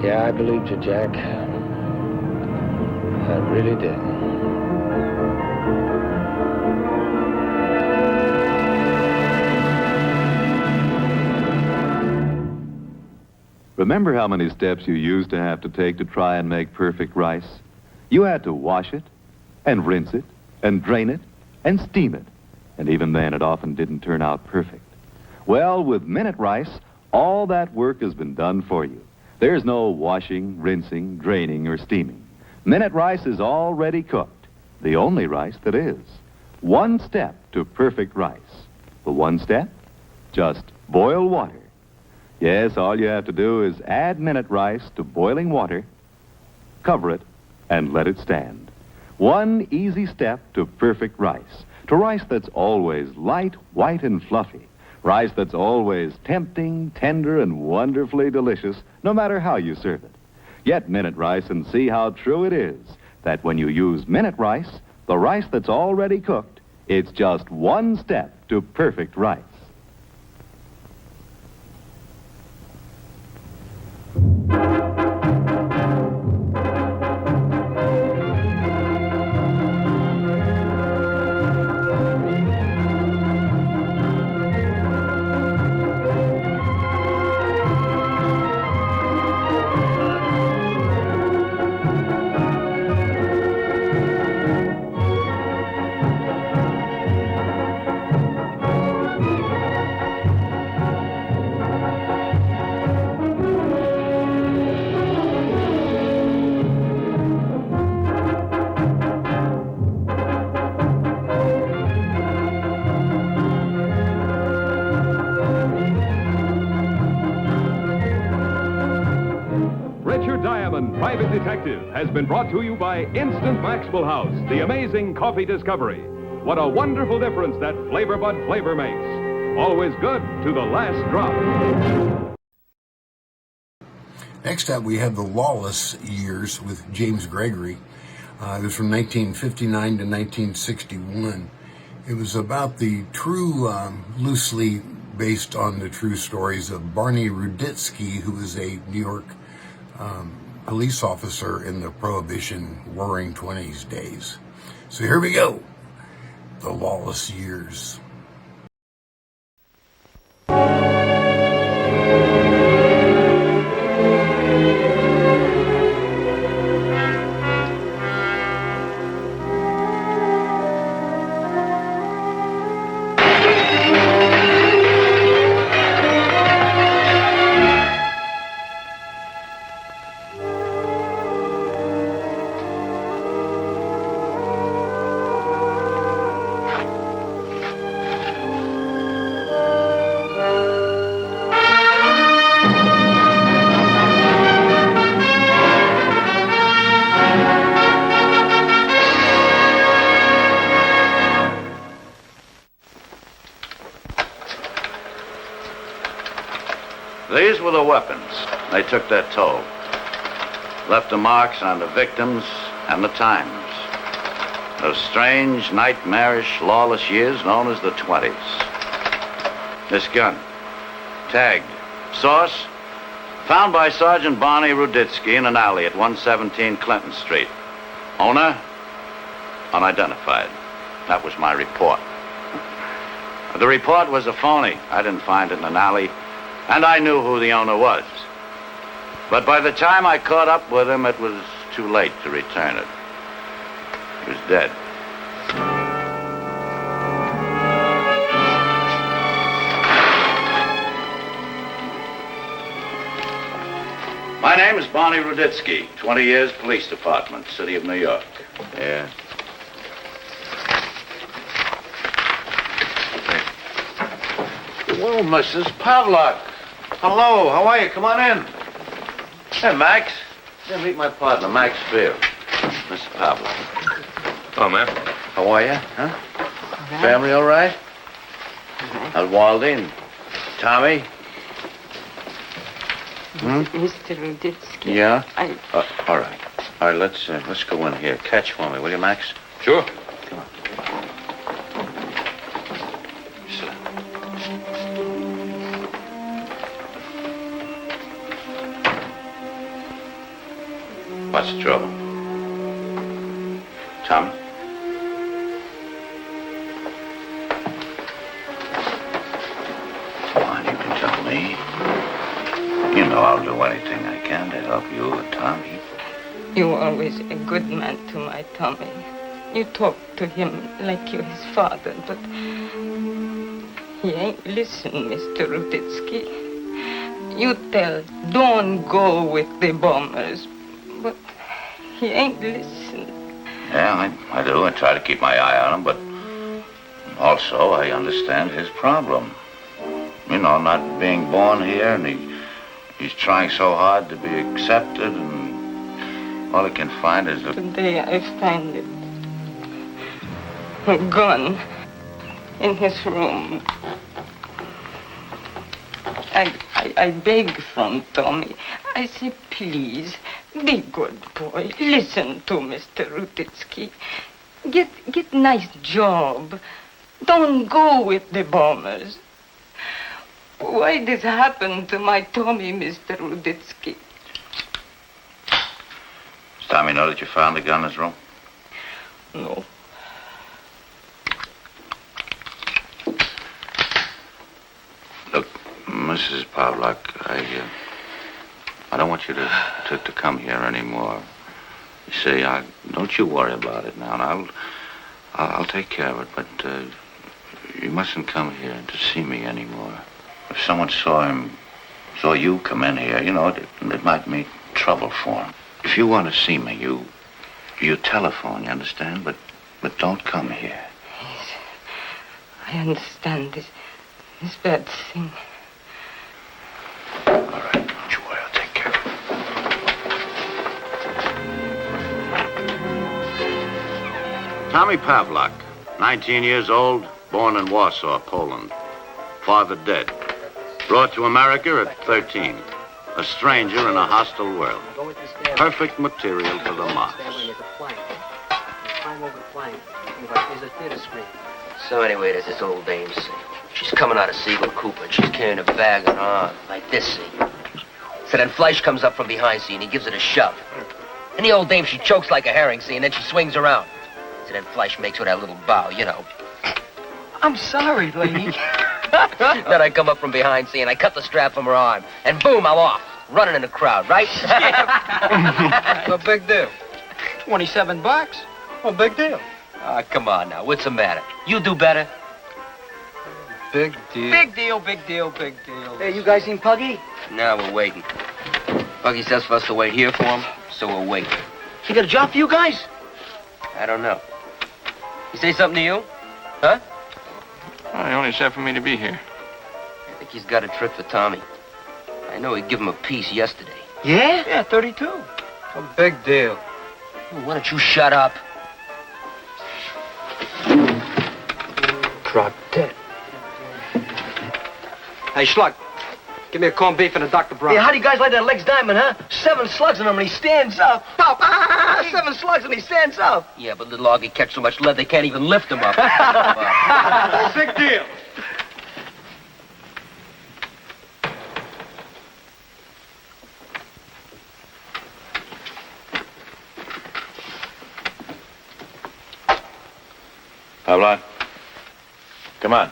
Yeah, I believed you, Jack. I really did. Remember how many steps you used to have to take to try and make perfect rice? You had to wash it, and rinse it, and drain it, and steam it. And even then, it often didn't turn out perfect. Well, with Minute Rice, All that work has been done for you. There's no washing, rinsing, draining, or steaming. Minute rice is already cooked. The only rice that is. One step to perfect rice. The one step? Just boil water. Yes, all you have to do is add minute rice to boiling water, cover it, and let it stand. One easy step to perfect rice. To rice that's always light, white, and fluffy. Rice that's always tempting, tender, and wonderfully delicious, no matter how you serve it. Get minute rice and see how true it is that when you use minute rice, the rice that's already cooked, it's just one step to perfect rice. Private Detective has been brought to you by Instant Maxwell House, the amazing coffee discovery. What a wonderful difference that Flavor Bud flavor makes. Always good to the last drop. Next up, we have the Lawless years with James Gregory. It was from 1959 to 1961. It was about the true, loosely based on the true stories of Barney Ruditsky, who was a New York police officer in the Prohibition Roaring 20s days. So here we go. The Lawless years. These were the weapons. They took their toll. Left the marks on the victims and the times. Those strange, nightmarish, lawless years known as the 20s. This gun, tagged. Source, found by Sergeant Barney Ruditsky in an alley at 117 Clinton Street. Owner, unidentified. That was my report. The report was a phony. I didn't find it in an alley. And I knew who the owner was. But by the time I caught up with him, it was too late to return it. He was dead. My name is Barney Ruditsky, 20 years police department, City of New York. Yeah. Well, Mrs. Pavlok. Hello, how are you? Come on in. Hey, Max. Here, meet my partner, Max Field. Mr. Pavlok. Oh, man. How are you, huh? All right. Family all right? All right. How's Waldy and Tommy? Mr. Ruditsky. Yeah? I... All right. All right, let's go in here. Catch for me, will you, Max? Sure. Come on. What's the trouble? Tommy? Come on, you can tell me. You know I'll do anything I can to help you or Tommy. You were always a good man to my Tommy. You talk to him like you're his father, but he ain't listen, Mr. Ruditsky. You tell, don't go with the bombers. But he ain't listening. Yeah, I do. I try to keep my eye on him, but also I understand his problem. You know, not being born here, and he's trying so hard to be accepted, and all he can find is a... Today I find it. A gun in his room. I beg from Tommy. I say, please, be good boy. Listen to Mr. Ruditsky. Get nice job. Don't go with the bombers. Why this happened to my Tommy, Mr. Ruditsky? Does Tommy know that you found the gun in his room? No. Look, Mrs. Pavlak, I don't want you to come here anymore. You see, don't you worry about it now. And I'll take care of it, but you mustn't come here to see me anymore. If someone saw you come in here, you know, it might make trouble for him. If you want to see me, you telephone, you understand? But don't come here. Yes, I understand this bad thing. All right, don't you worry, I'll take care of it. Tommy Pavlak, 19 years old, born in Warsaw, Poland. Father dead. Brought to America at 13. A stranger in a hostile world. Perfect material for the mobs. So anyway, there's this old dame, see. She's coming out of Siegel Cooper, and she's carrying a bag on her arm, like this, see. So then Fleisch comes up from behind, see, and he gives it a shove. And the old dame, she chokes like a herring, see, and then she swings around. So then Fleisch makes her that little bow, you know. I'm sorry, lady. Then I come up from behind, see, and I cut the strap from her arm. And boom, I'm off, running in the crowd, right? No big deal. $27? No big deal. Ah, come on now, what's the matter? You do better. Big deal. Big deal, big deal, big deal. Hey, you guys seen Puggy? No, we're waiting. Puggy says for us to wait here for him, so we're waiting. He got a job for you guys? I don't know. He say something to you? Huh? He only said for me to be here. I think he's got a trick for Tommy. I know he gave him a piece yesterday. Yeah? Yeah, 32. A big deal. Well, why don't you shut up? Drop dead. Hey, Slug, give me a corned beef and a Dr. Brown. Hey, how do you guys like that Lex Diamond, huh? 7 slugs in him and he stands up. Pop! 7 slugs and he stands up. Yeah, but little Augie catch so much lead they can't even lift him up. Big deal. Pavlak, come on.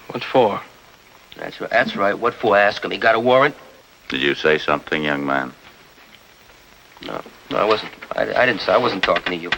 What for? That's right. What for? Ask him. He got a warrant? Did you say something, young man? No, I wasn't. I didn't say. I wasn't talking to you.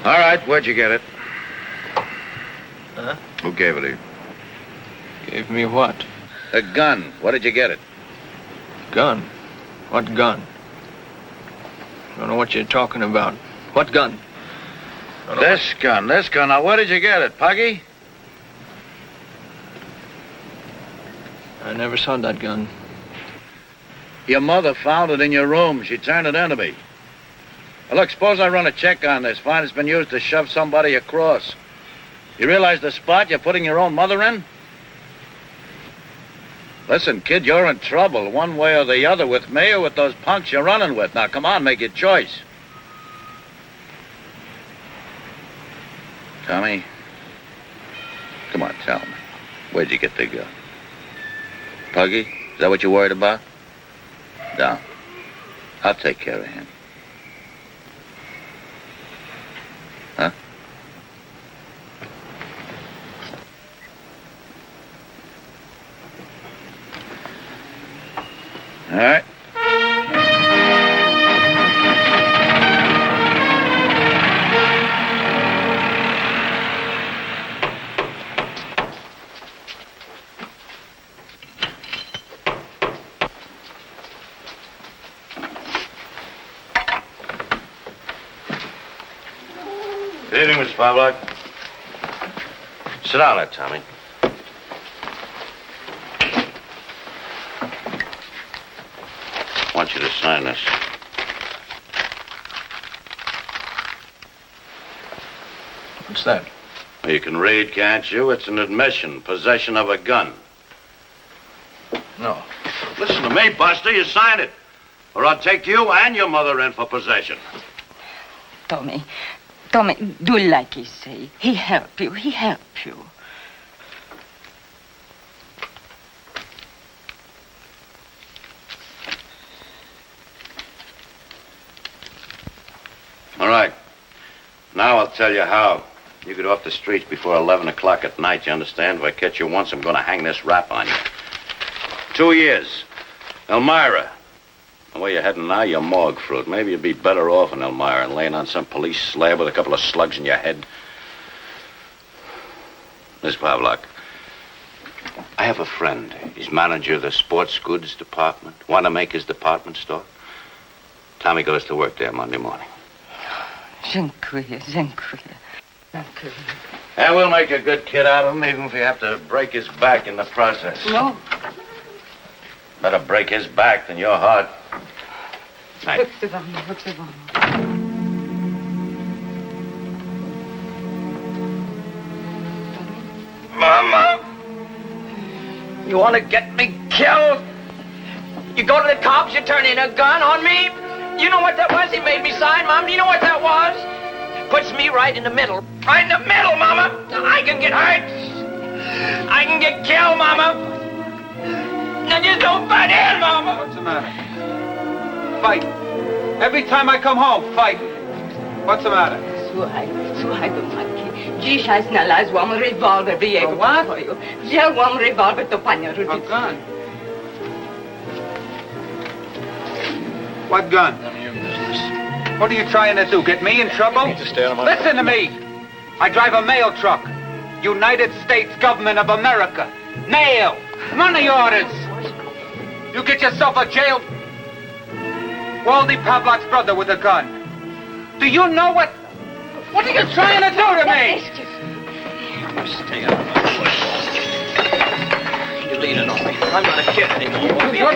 All right, where'd you get it? Huh? Who gave it to you? Gave me what? A gun. Where did you get it? Gun? What gun? I don't know what you're talking about. What gun? This gun. Now, where did you get it, Puggy? I never saw that gun. Your mother found it in your room. She turned it into me. Now, look, suppose I run a check on this. Find it's been used to shove somebody across. You realize the spot you're putting your own mother in? Listen, kid, you're in trouble, one way or the other, with me or with those punks you're running with. Now, come on, make your choice. Tommy, come on, tell me. Where'd you get the gun? Puggy, is that what you're worried about? No. I'll take care of him. Huh? All right. Good evening, Mr. Pavlak. Sit down there, Tommy. I want you to sign this. What's that? You can read, can't you? It's an admission, possession of a gun. No. Listen to me, Buster. You sign it, or I'll take you and your mother in for possession. Tommy, do like he say. He help you. All right. Now I'll tell you how. You get off the streets before 11 o'clock at night, you understand? If I catch you once, I'm going to hang this rap on you. 2 years. Elmira. The way you're heading now, you're morgue fruit. Maybe you'd be better off in Elmira and laying on some police slab with a couple of slugs in your head. Miss Pavlak, I have a friend. He's manager of the sports goods department. Want to make his department store? Tommy goes to work there Monday morning. Dziękuję. And we'll make a good kid out of him, even if we have to break his back in the process. No. Better break his back than your heart. Night. Chodźcie wam. Mama! You want to get me killed? You go to the cops, you turn in a gun on me? You know what that was he made me sign, Mom? Do you know what that was? Puts me right in the middle. Right in the middle, Mama! I can get hurt. I can get killed, Mama. Now just don't butt in, Mama! What's the matter? Fight. Every time I come home, fight. What's the matter? Słuchaj, Maki. Dzisiaj znalazłam rewolwer w jego pokoju. Wzięłam rewolwer do pana Rudyckiego. gun? What gun? None of your business. What are you trying to do? Get me in trouble? You need to stay out of my Listen to me. I drive a mail truck. United States Government of America. Mail. Money orders. You get yourself a jail. Waldy Pavlak's brother with a gun. Do you know what are you trying to do to me? Stay out of my way. You're leaning on me. I'm not a kid anymore.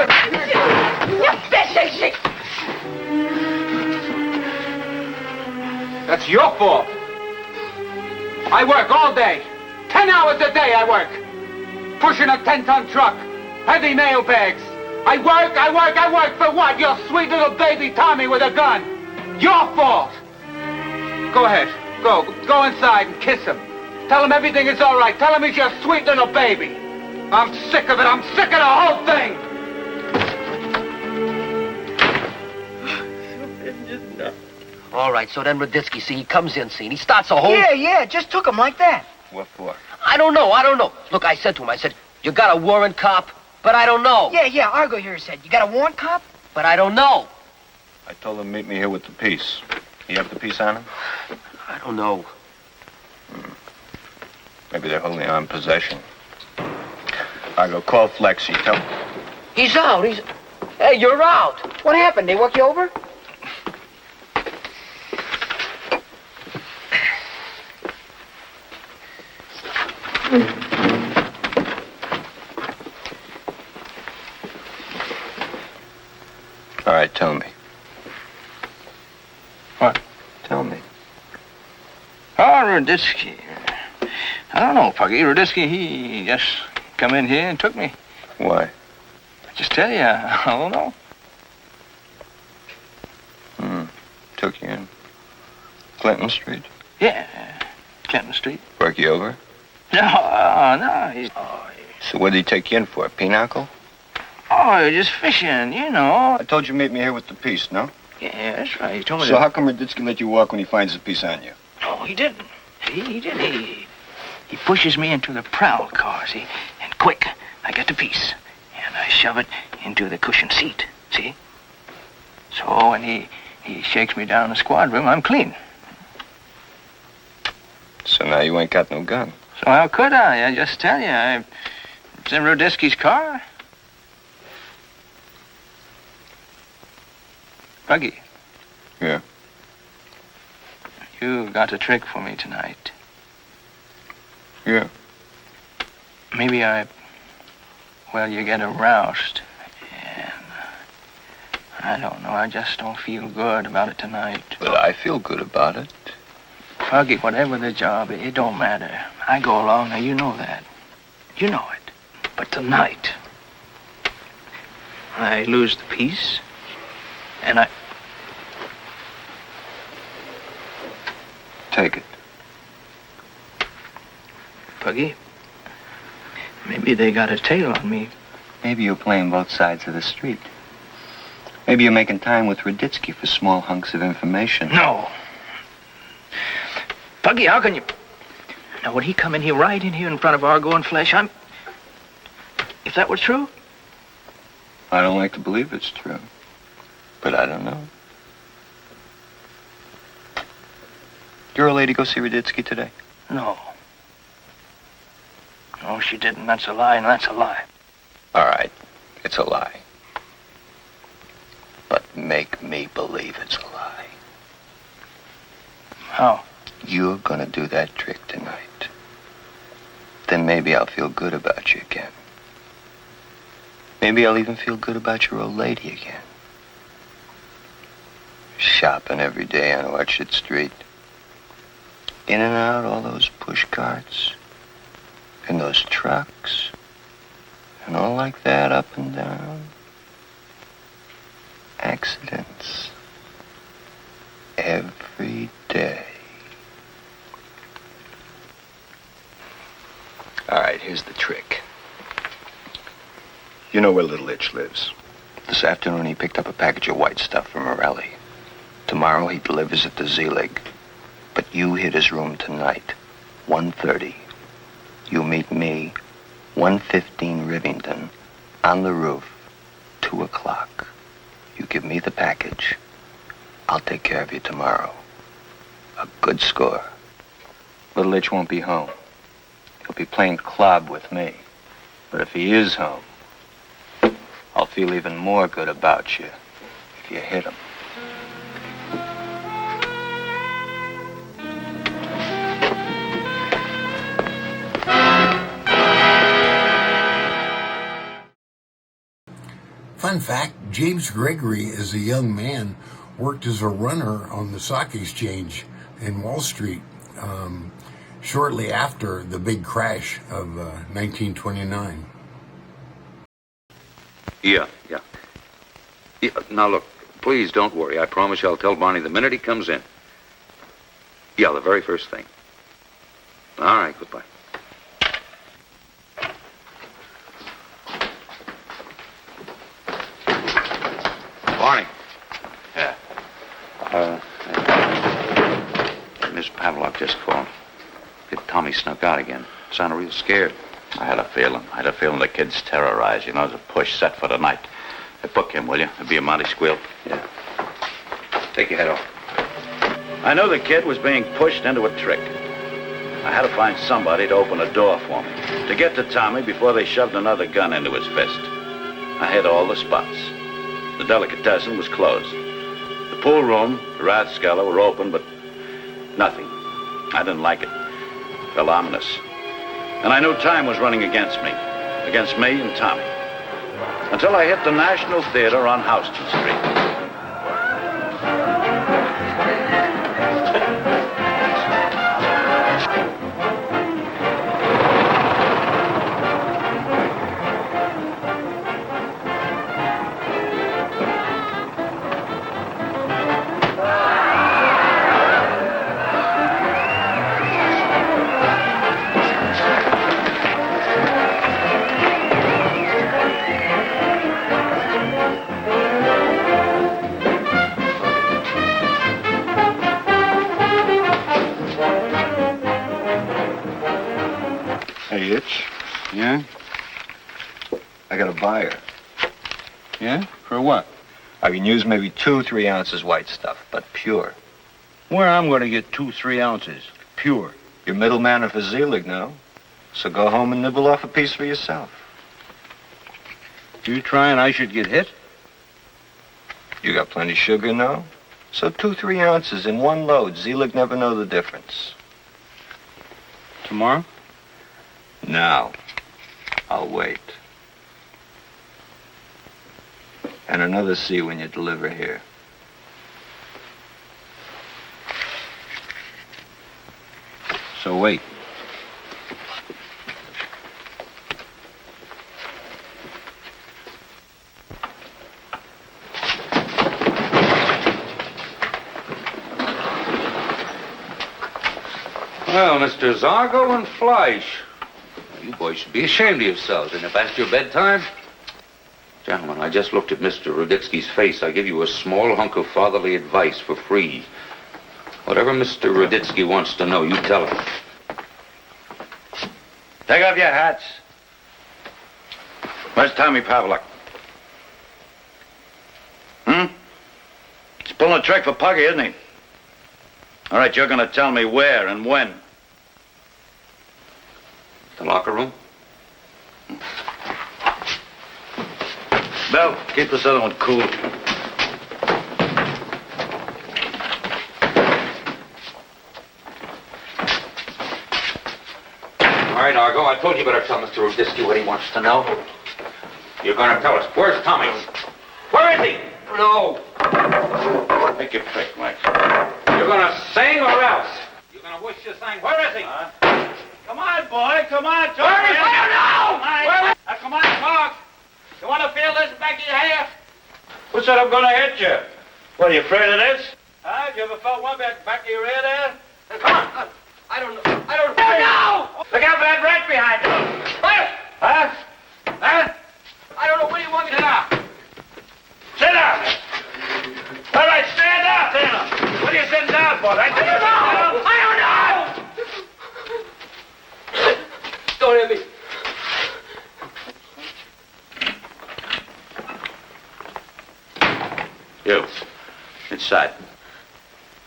That's your fault. I work all day. 10 hours a day I work. Pushing a 10-ton truck. Heavy mail bags. I work for what? Your sweet little baby Tommy with a gun. Your fault. Go ahead. Go inside and kiss him. Tell him everything is all right. Tell him he's your sweet little baby. I'm sick of it. I'm sick of the whole thing. All right, so then Raditsky, see, he comes in, see, and he starts a whole... Yeah, just took him like that. What for? I don't know. Look, I said to him, you got a warrant, cop? But I don't know. Yeah, Argo here said, you got a warrant, cop? But I don't know. I told him meet me here with the piece. You have the piece on him? I don't know. Maybe they're holding on possession. I go call Flexi. Tell him. He's out. Hey, you're out. What happened? They work you over? All right, tell me. What? Tell me. Oh, Raditsky. I don't know, Puggy. Raditsky, he just come in here and took me. Why? Just tell you, I don't know. Took you in Clinton Street? Yeah, Clinton Street. Work you over? No, he's... So what did he take you in for, a pinochle? Oh, just fishing, you know. I told you to meet me here with the piece, no? Yeah, that's right. He told me So that. how come Raditsky let you walk when he finds the piece on you? No, he didn't. He didn't. He pushes me into the prowl car, see? And quick, I get the piece. And I shove it into the cushioned seat, see? So when he shakes me down the squad room, I'm clean. So now you ain't got no gun. So how could I? I just tell you, it's in Raditsky's car. Buggy. Yeah. You got a trick for me tonight. Yeah. Maybe well, you get aroused. And I don't know, I just don't feel good about it tonight. But I feel good about it. Buggy, whatever the job, it don't matter. I go along, now you know that. You know it. But tonight, I lose the piece, and I... Take it. Buggy, maybe they got a tail on me. Maybe you're playing both sides of the street. Maybe you're making time with Raditsky for small hunks of information. No. Buggy, how can you... Now, would he come in here right in here in front of Argo and Flesh? If that were true? I don't like to believe it's true. But I don't know. Your old lady go see Raditsky today? No. No, she didn't. That's a lie, and that's a lie. All right. It's a lie. But make me believe it's a lie. How? You're gonna do that trick tonight. Then maybe I'll feel good about you again. Maybe I'll even feel good about your old lady again. Shopping every day on Orchard Street. In and out all those push carts. And those trucks. And all like that, up and down. Accidents. Every day. All right, here's the trick. You know where Little Itch lives. This afternoon, he picked up a package of white stuff from Morelli. Tomorrow, he delivers it to Zelig. But you hit his room tonight, 1:30. You meet me, 115 Rivington, on the roof, 2 o'clock. You give me the package. I'll take care of you tomorrow. A good score. Little Itch won't be home. He'll be playing club with me. But if he is home, I'll feel even more good about you if you hit him. Fun fact, James Gregory, as a young man, worked as a runner on the stock exchange in Wall Street shortly after the big crash of 1929. Yeah. Now, look, please don't worry. I promise you I'll tell Barney the minute he comes in. Yeah, the very first thing. All right, goodbye. Barney. Yeah. Miss Pavlov just called. Tommy snuck out again. Sounded real scared. I had a feeling the kid's terrorized. You know, there's a push set for tonight. Hey, book him, will you? It'll be a Monty squeal. Yeah. Take your head off. I knew the kid was being pushed into a trick. I had to find somebody to open a door for me, to get to Tommy before they shoved another gun into his fist. I hit all the spots. The delicatessen was closed. The pool room, the Rathskeller were open, but nothing. I didn't like it. Felt ominous. And I knew time was running against me and Tommy. Until I hit the National Theater on Houston Street. Hitch. Yeah? I got a buyer. Yeah? For what? I can use maybe 2-3 ounces white stuff, but pure. Where I'm going to get 2-3 ounces? Pure. You're middleman for Zelig now. So go home and nibble off a piece for yourself. You trying I should get hit? You got plenty sugar now? So 2-3 ounces in one load. Zelig never know the difference. Tomorrow? Now. I'll wait. And another C when you deliver here. So wait. Well, Mr. Zargo and Fleisch, you boys should be ashamed of yourselves. Isn't it past your bedtime? Gentlemen, I just looked at Mr. Ruditsky's face. I give you a small hunk of fatherly advice for free. Whatever Mr. Ruditsky wants to know, you tell him. Take off your hats. Where's Tommy Pavlik? He's pulling a trick for Puggy, isn't he? All right, you're going to tell me where and when. The locker room? Bill, keep this other one cool. All right, Argo, I told you better tell Mr. Ruditsky what he wants to know. You're going to tell us. Where's Tommy? Where is he? No. Make your pick, Mike. You're going to sing or else? You're going to wish you sang. Where is he? Come on, boy. Come on, talk. Where is he? I don't know. Where is Come on, talk. You want to feel this back of your hair? Who said I'm going to hit you? What, are you afraid of this? Huh? You ever felt one back of your ear there? Come on. I don't know. I don't Oh, no! Look out for that rat behind you. What? Huh? Huh? I don't know. What do you want me to do? Sit down. All right, stand up then. What are you sitting down for? I don't know. I don't know. Don't hit me. You. Inside.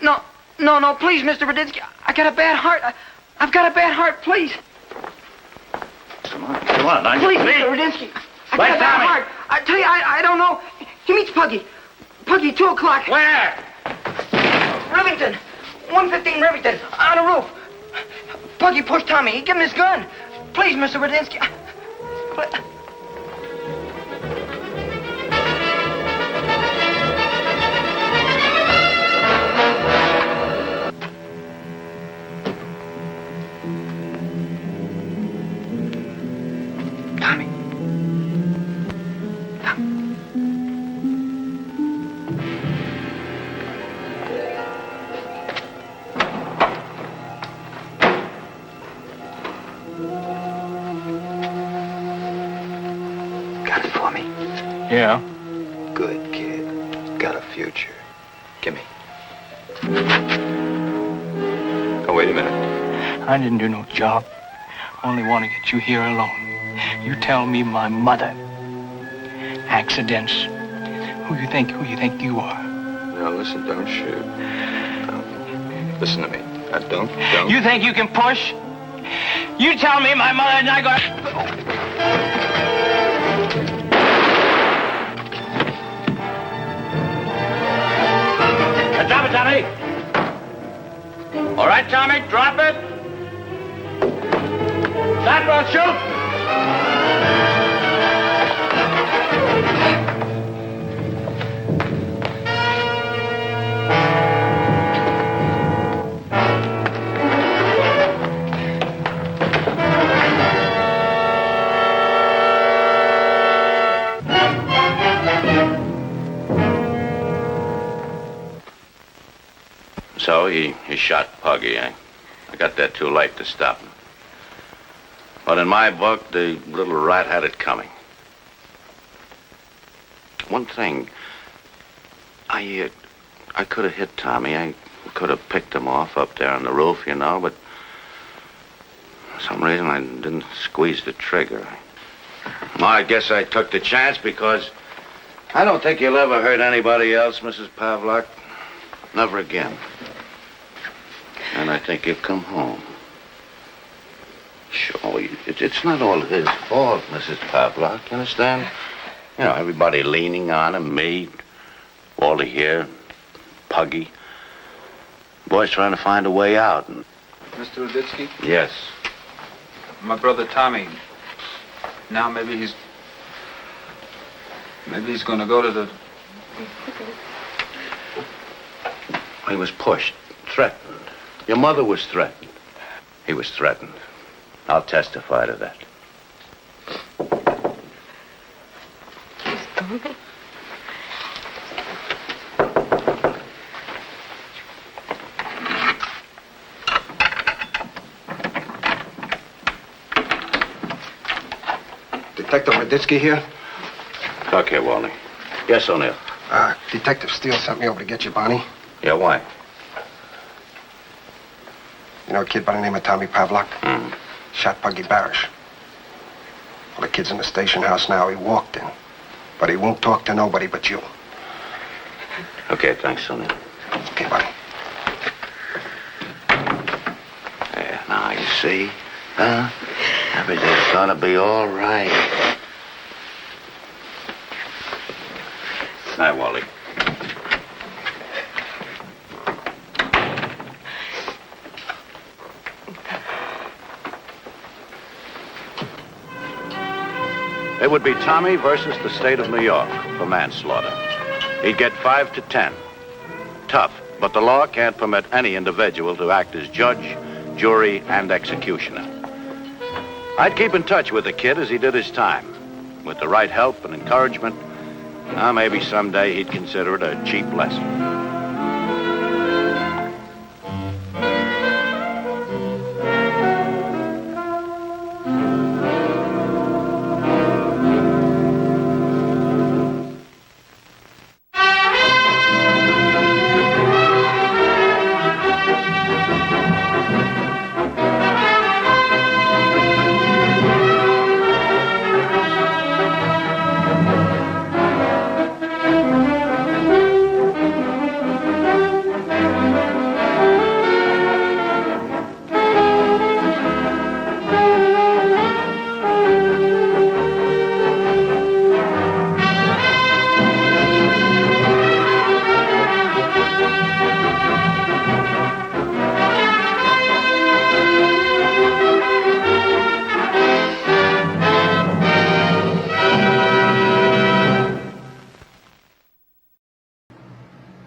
No, please, Mr. Ruditsky. I got a bad heart. I've got a bad heart, please. Come on. On Please, your feet. Mr. Ruditsky. I Where's got a bad Tommy? heart. I tell you, I don't know. He meets Puggy. Puggy, 2 o'clock. Where? Rivington. 115 Rivington. On the roof. Puggy pushed Tommy. He gave him his gun. Please, Mr. Ruditsky. Got it for me? Yeah. Good kid. Got a future. Give me. Oh, wait a minute. I didn't do no job. Only want to get you here alone. You tell me my mother. Accidents. Who you think you are? Now listen, don't shoot. No. Listen to me. Now don't. You think you can push? You tell me my mother and I got... Drop it, Tommy. All right, Tommy, drop it. Stop or shoot. So he shot Puggy. I got there too late to stop him. But in my book, the little rat had it coming. One thing, I could have hit Tommy. I could have picked him off up there on the roof, you know, but For some reason, I didn't squeeze the trigger. Well, I guess I took the chance because I don't think you'll ever hurt anybody else, Mrs. Pavlak. Never again. And I think you'll come home. Sure, it's not all his fault, Mrs. Pavlak, you understand? You know, everybody leaning on him, me, Wally here, Puggy. The boy's trying to find a way out. And... Mr. Ruditsky? Yes. My brother Tommy. Now maybe he's going to go to the... He was pushed, threatened. Your mother was threatened. He was threatened. I'll testify to that. Detective Raditsky here? Talk here, Wally. Yes, O'Neill. Detective Steele sent me over to get you, Bonnie. Yeah, why? You know a kid by the name of Tommy Pavlak? Shot Puggy Barish. Well, the kid's in the station house now. He walked in. But he won't talk to nobody but you. Okay, thanks, O'Neill. Okay, Bonnie. Yeah, now you see, huh? Everything's gonna be all right. Night, Wally. It would be Tommy versus the state of New York for manslaughter. He'd get 5 to 10. Tough, but the law can't permit any individual to act as judge, jury, and executioner. I'd keep in touch with the kid as he did his time. With the right help and encouragement, maybe someday he'd consider it a cheap lesson.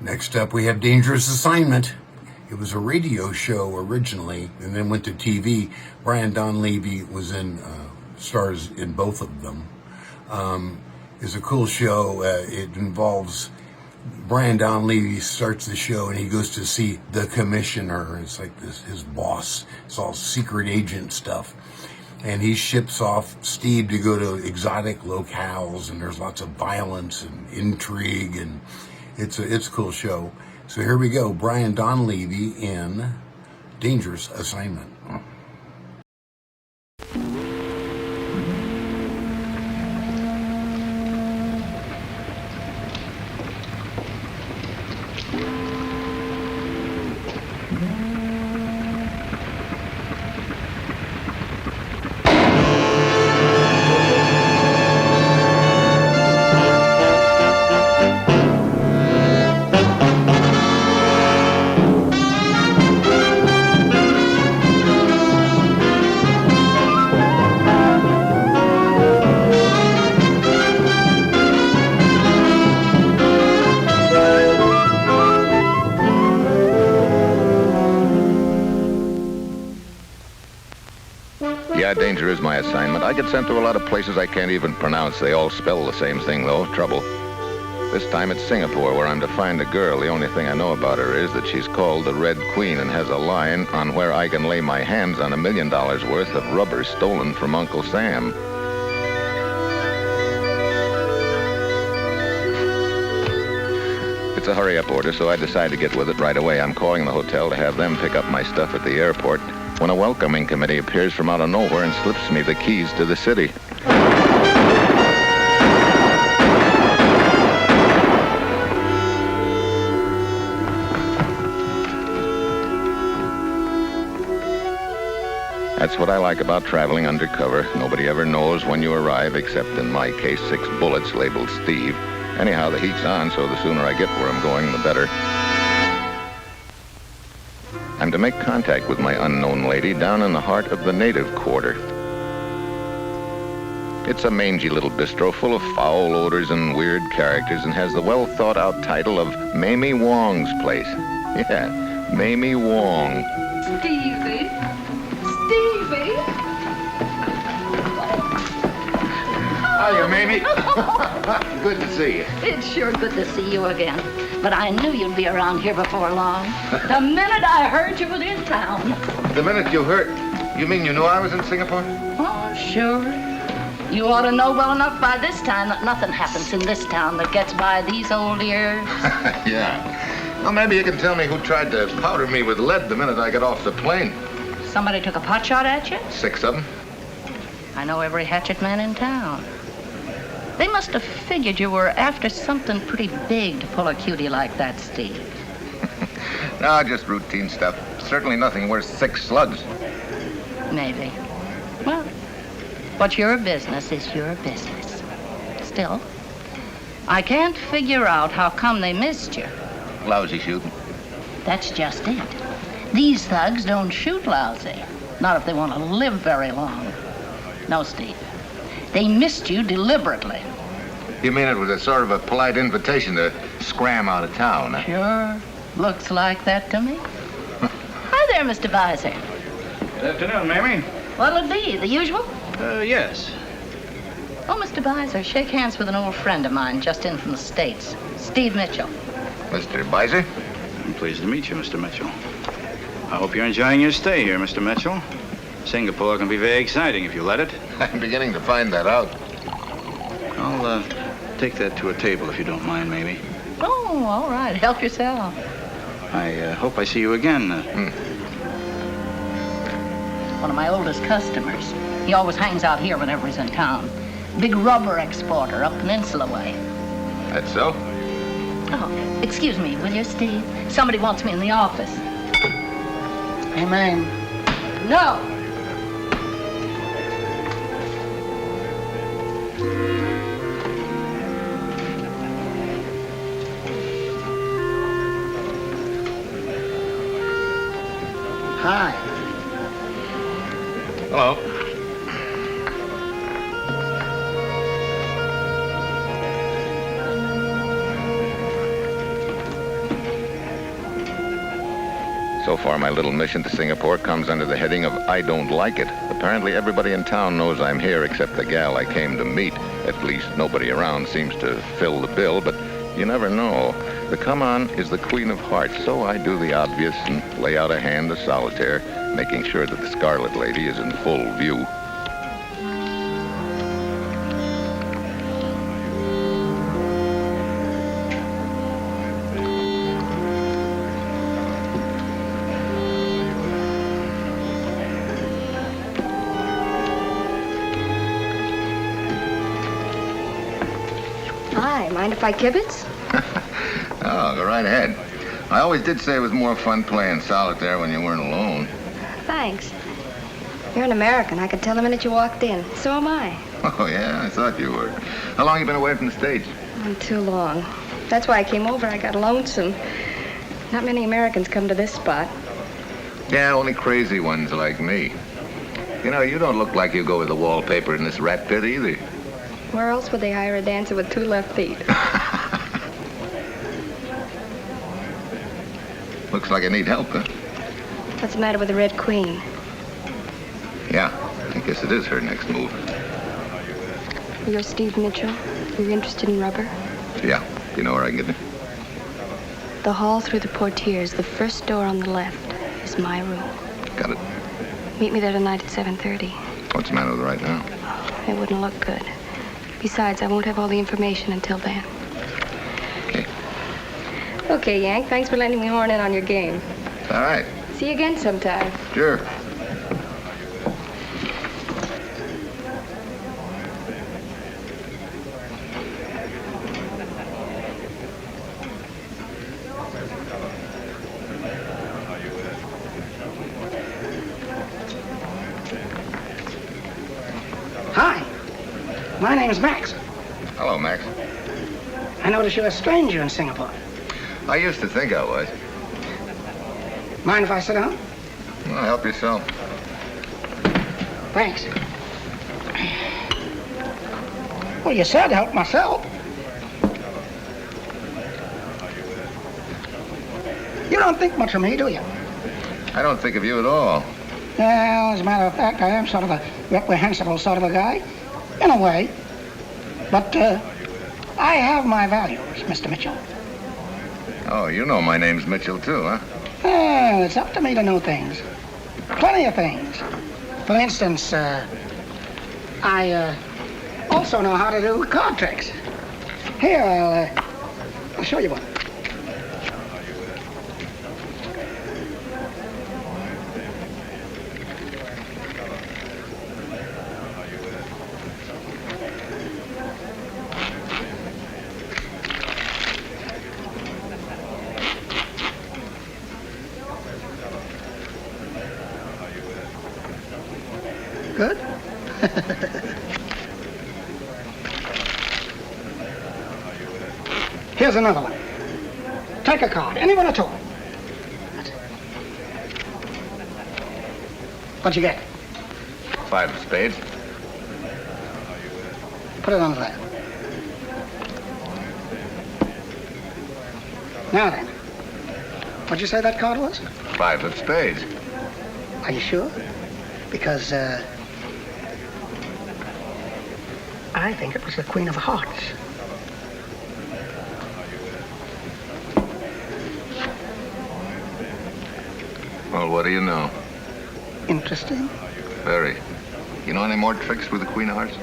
Next up, we have Dangerous Assignment. It was a radio show originally, and then went to TV. Brian Donlevy was stars in both of them. It's a cool show. It involves Brian Donlevy starts the show, and he goes to see the commissioner. It's like his boss. It's all secret agent stuff. And he ships off Steve to go to exotic locales, and there's lots of violence and intrigue, and it's a cool show. So here we go, Brian Donlevy in Dangerous Assignment. Danger is my assignment. I get sent to a lot of places I can't even pronounce. They all spell the same thing, though. Trouble. This time it's Singapore, where I'm to find a girl. The only thing I know about her is that she's called the Red Queen and has a line on where I can lay my hands on $1 million worth of rubber stolen from Uncle Sam. It's a hurry-up order, so I decide to get with it right away. I'm calling the hotel to have them pick up my stuff at the airport when a welcoming committee appears from out of nowhere and slips me the keys to the city. That's what I like about traveling undercover. Nobody ever knows when you arrive, except in my case, 6 bullets labeled Steve. Anyhow, the heat's on, so the sooner I get where I'm going, the better. I'm to make contact with my unknown lady down in the heart of the native quarter. It's a mangy little bistro full of foul odors and weird characters and has the well-thought-out title of Mamie Wong's Place. Yeah, Mamie Wong. Stevie? Hiya, Mamie. Good to see you. It's sure good to see you again. But I knew you'd be around here before long. The minute I heard you was in town. The minute you heard... You mean you knew I was in Singapore? Oh, sure. You ought to know well enough by this time that nothing happens in this town that gets by these old ears. Yeah. Well, maybe you can tell me who tried to powder me with lead the minute I got off the plane. Somebody took a pot shot at you? 6 of them. I know every hatchet man in town. They must have figured you were after something pretty big to pull a cutie like that, Steve. No, just routine stuff. Certainly nothing worth 6 slugs. Maybe. Well, what's your business is your business. Still, I can't figure out how come they missed you. Lousy shooting. That's just it. These thugs don't shoot lousy. Not if they want to live very long. No, Steve. They missed you deliberately. You mean it was a sort of a polite invitation to scram out of town, huh? Sure. Looks like that to me. Hi there, Mr. Visor. Good afternoon, Mamie. What'll it be? The usual? Yes. Oh, Mr. Visor, shake hands with an old friend of mine just in from the States. Steve Mitchell. Mr. Beiser? I'm pleased to meet you, Mr. Mitchell. I hope you're enjoying your stay here, Mr. Mitchell. Singapore can be very exciting if you let it. I'm beginning to find that out. I'll take that to a table if you don't mind, maybe. Oh, all right. Help yourself. I hope I see you again. One of my oldest customers. He always hangs out here whenever he's in town. Big rubber exporter up Peninsula way. That's so? Oh, excuse me, will you, Steve? Somebody wants me in the office. Hey, ma'am. No! Hi. Hello. So far, my little mission to Singapore comes under the heading of I don't like it. Apparently, everybody in town knows I'm here except the gal I came to meet. At least, nobody around seems to fill the bill, but you never know. The come-on is the queen of hearts, so I do the obvious and lay out a hand of solitaire, making sure that the Scarlet Lady is in full view. Hi, mind if I kibitz? Oh, go right ahead. I always did say it was more fun playing solitaire when you weren't alone. Thanks. You're an American. I could tell the minute you walked in. So am I. Oh, yeah? I thought you were. How long you been away from the States? Not too long. That's why I came over. I got lonesome. Not many Americans come to this spot. Yeah, only crazy ones like me. You know, you don't look like you go with the wallpaper in this rat pit either. Where else would they hire a dancer with 2 left feet? Looks like I need help, huh? What's the matter with the Red Queen? Yeah, I guess it is her next move. You're Steve Mitchell. You're interested in rubber? Yeah, you know where I can get it? The hall through the portieres, the first door on the left, is my room. Got it. Meet me there tonight at 7:30. What's the matter with it right now? It wouldn't look good. Besides, I won't have all the information until then. Okay. Okay, Yank. Thanks for letting me horn in on your game. All right. See you again sometime. Sure. Hi. My name is Max. Hello, Max. I notice you're a stranger in Singapore. I used to think I was. Mind if I sit down? Well, help yourself. Thanks. Well, you said help myself. You don't think much of me, do you? I don't think of you at all. Well, as a matter of fact, I am sort of a reprehensible sort of a guy, in a way. But I have my values, Mr. Mitchell. Oh, you know my name's Mitchell, too, huh? Well, it's up to me to know things. Plenty of things. For instance, I also know how to do card tricks. Here, I'll show you one. Good? Here's another one. Take a card, any one at all. What'd you get? 5 of spades. Put it on there. Now then, what'd you say that card was? 5 of spades. Are you sure? Because, I think it was the Queen of Hearts. Well, what do you know? Interesting. Very. You know any more tricks with the Queen of Hearts?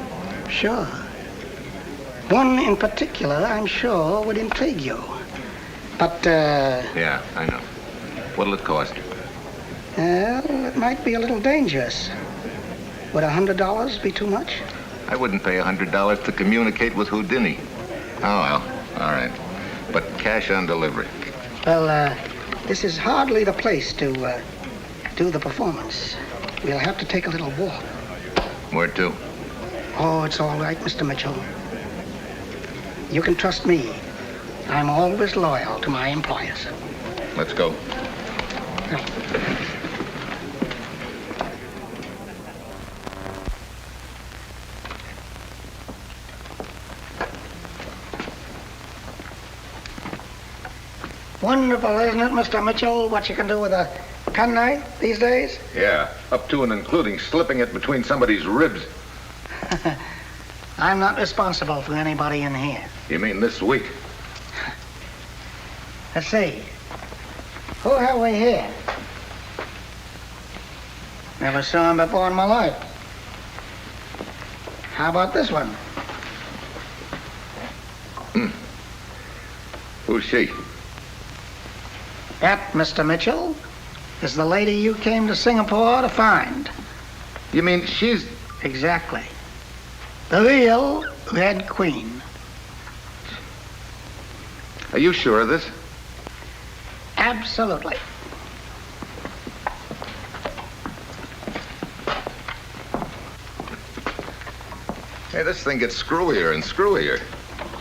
Sure. One in particular, I'm sure, would intrigue you. But, Yeah, I know. What'll it cost? well, it might be a little dangerous. Would $100 be too much? I wouldn't pay $100 to communicate with Houdini. Oh, well, all right. But cash on delivery. Well, this is hardly the place to do the performance. We'll have to take a little walk. Where to? Oh, it's all right, Mr. Mitchell. You can trust me. I'm always loyal to my employers. Let's go. Wonderful, isn't it, Mr. Mitchell, what you can do with a penknife these days? Yeah, up to and including slipping it between somebody's ribs. I'm not responsible for anybody in here. You mean this week? Let's see. Who have we here? Never saw him before in my life. How about this one? Who's she? That, Mr. Mitchell, is the lady you came to Singapore to find. You mean she's... Exactly. The real Red Queen. Are you sure of this? Absolutely. Hey, this thing gets screwier and screwier.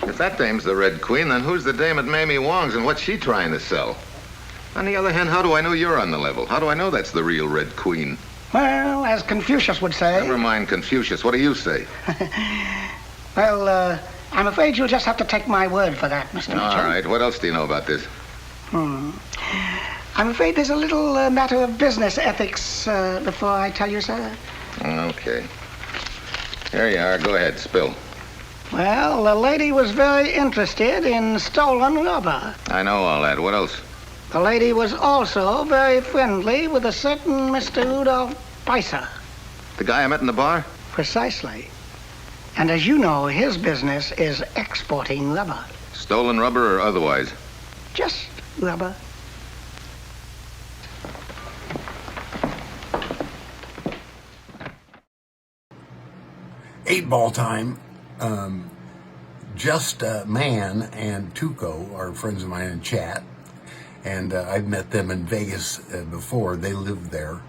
If that dame's the Red Queen, then who's the dame at Mamie Wong's and what's she trying to sell? On the other hand, how do I know you're on the level? How do I know that's the real Red Queen? Well, as Confucius would say... Never mind Confucius. What do you say? Well, I'm afraid you'll just have to take my word for that, Mr. Mitchell. All right. What else do you know about this? I'm afraid there's a little matter of business ethics before I tell you, sir. Okay. Here you are. Go ahead. Spill. Well, the lady was very interested in stolen rubber. I know all that. What else? The lady was also very friendly with a certain Mr. Rudolph Spicer. The guy I met in the bar? Precisely. And as you know, his business is exporting rubber. Stolen rubber or otherwise? Just rubber. 8-ball time. Just Man and Tuco are friends of mine in chat, and I've met them in Vegas before. They lived there,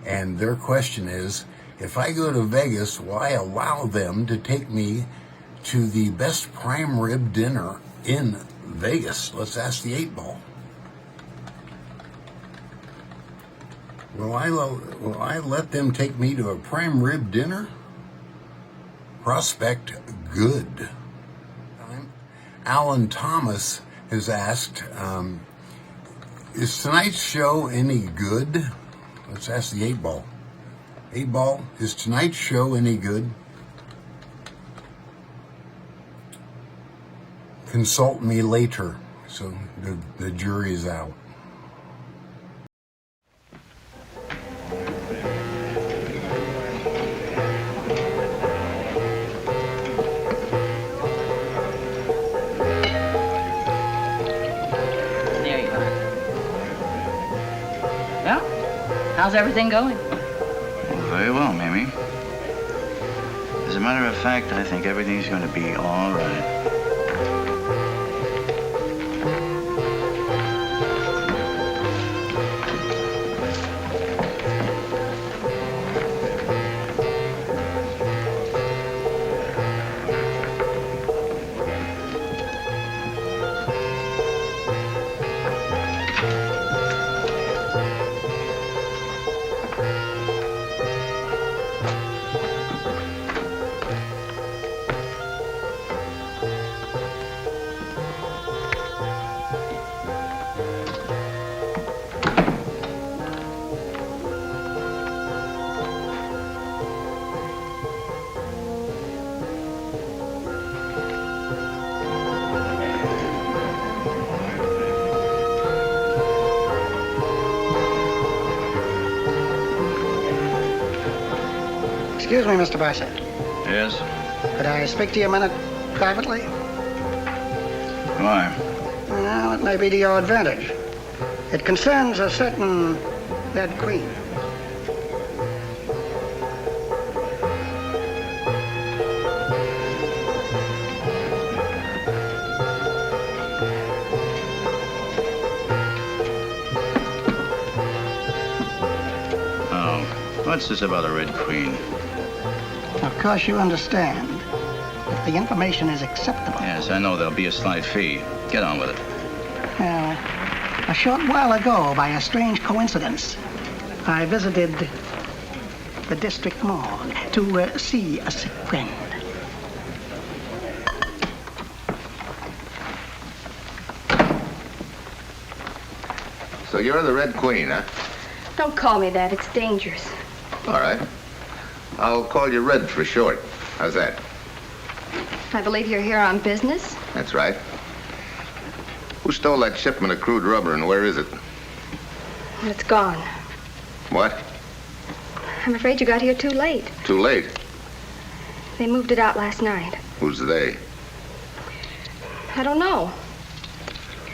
and their question is, if I go to Vegas, will I allow them to take me to the best prime rib dinner in Vegas? Let's ask the 8-ball. Will I let them take me to a prime rib dinner? Prospect good. Alan Thomas has asked, is tonight's show any good? Let's ask the 8-ball. 8-ball, is tonight's show any good? Consult me later. So the jury is out. How's everything going? Very well, Mamie. As a matter of fact, I think everything's going to be all right. Excuse me, Mr. Bassett. Yes? Could I speak to you a minute privately? Why? Well, it may be to your advantage. It concerns a certain Red Queen. Oh, what's this about a Red Queen? Of course you understand. If the information is acceptable. Yes, I know there'll be a slight fee. Get on with it. Well, a short while ago, by a strange coincidence, I visited the district morgue to see a sick friend. So you're the Red Queen, huh? Don't call me that. It's dangerous. All right. I'll call you Red for short. How's that? I believe you're here on business. That's right. Who stole that shipment of crude rubber and where is it? It's gone. What? I'm afraid you got here too late. Too late. They moved it out last night. Who's they? I don't know.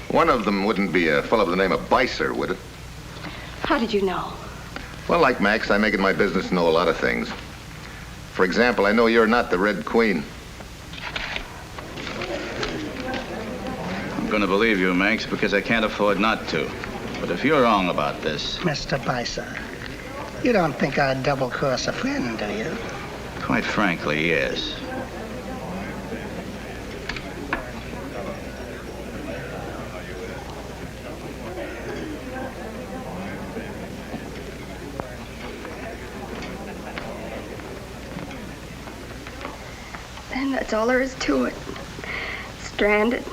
One of them wouldn't be a fellow by the name of Beiser, would it? How did you know? Well, like Max, I make it my business to know a lot of things. For example, I know you're not the Red Queen. I'm going to believe you, Max, because I can't afford not to. But if you're wrong about this... Mr. Beiser, you don't think I'd double-cross a friend, do you? Quite frankly, yes. And that's all there is to it. Stranded,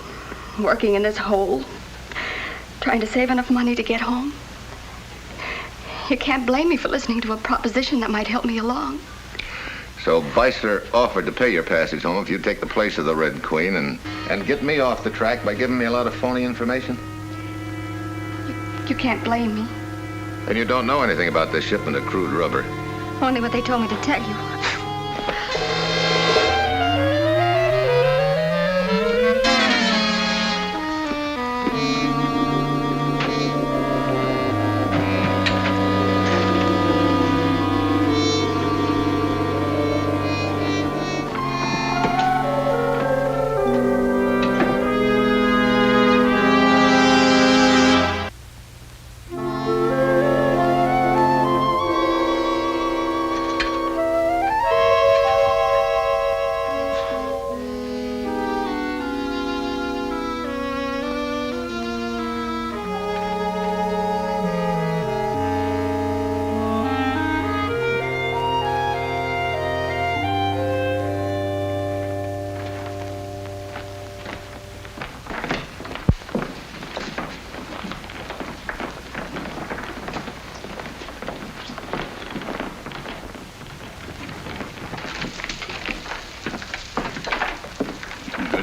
working in this hole, trying to save enough money to get home. You can't blame me for listening to a proposition that might help me along. So Beiser offered to pay your passage home if you'd take the place of the Red Queen and get me off the track by giving me a lot of phony information? You can't blame me. And you don't know anything about this shipment of crude rubber. Only what they told me to tell you.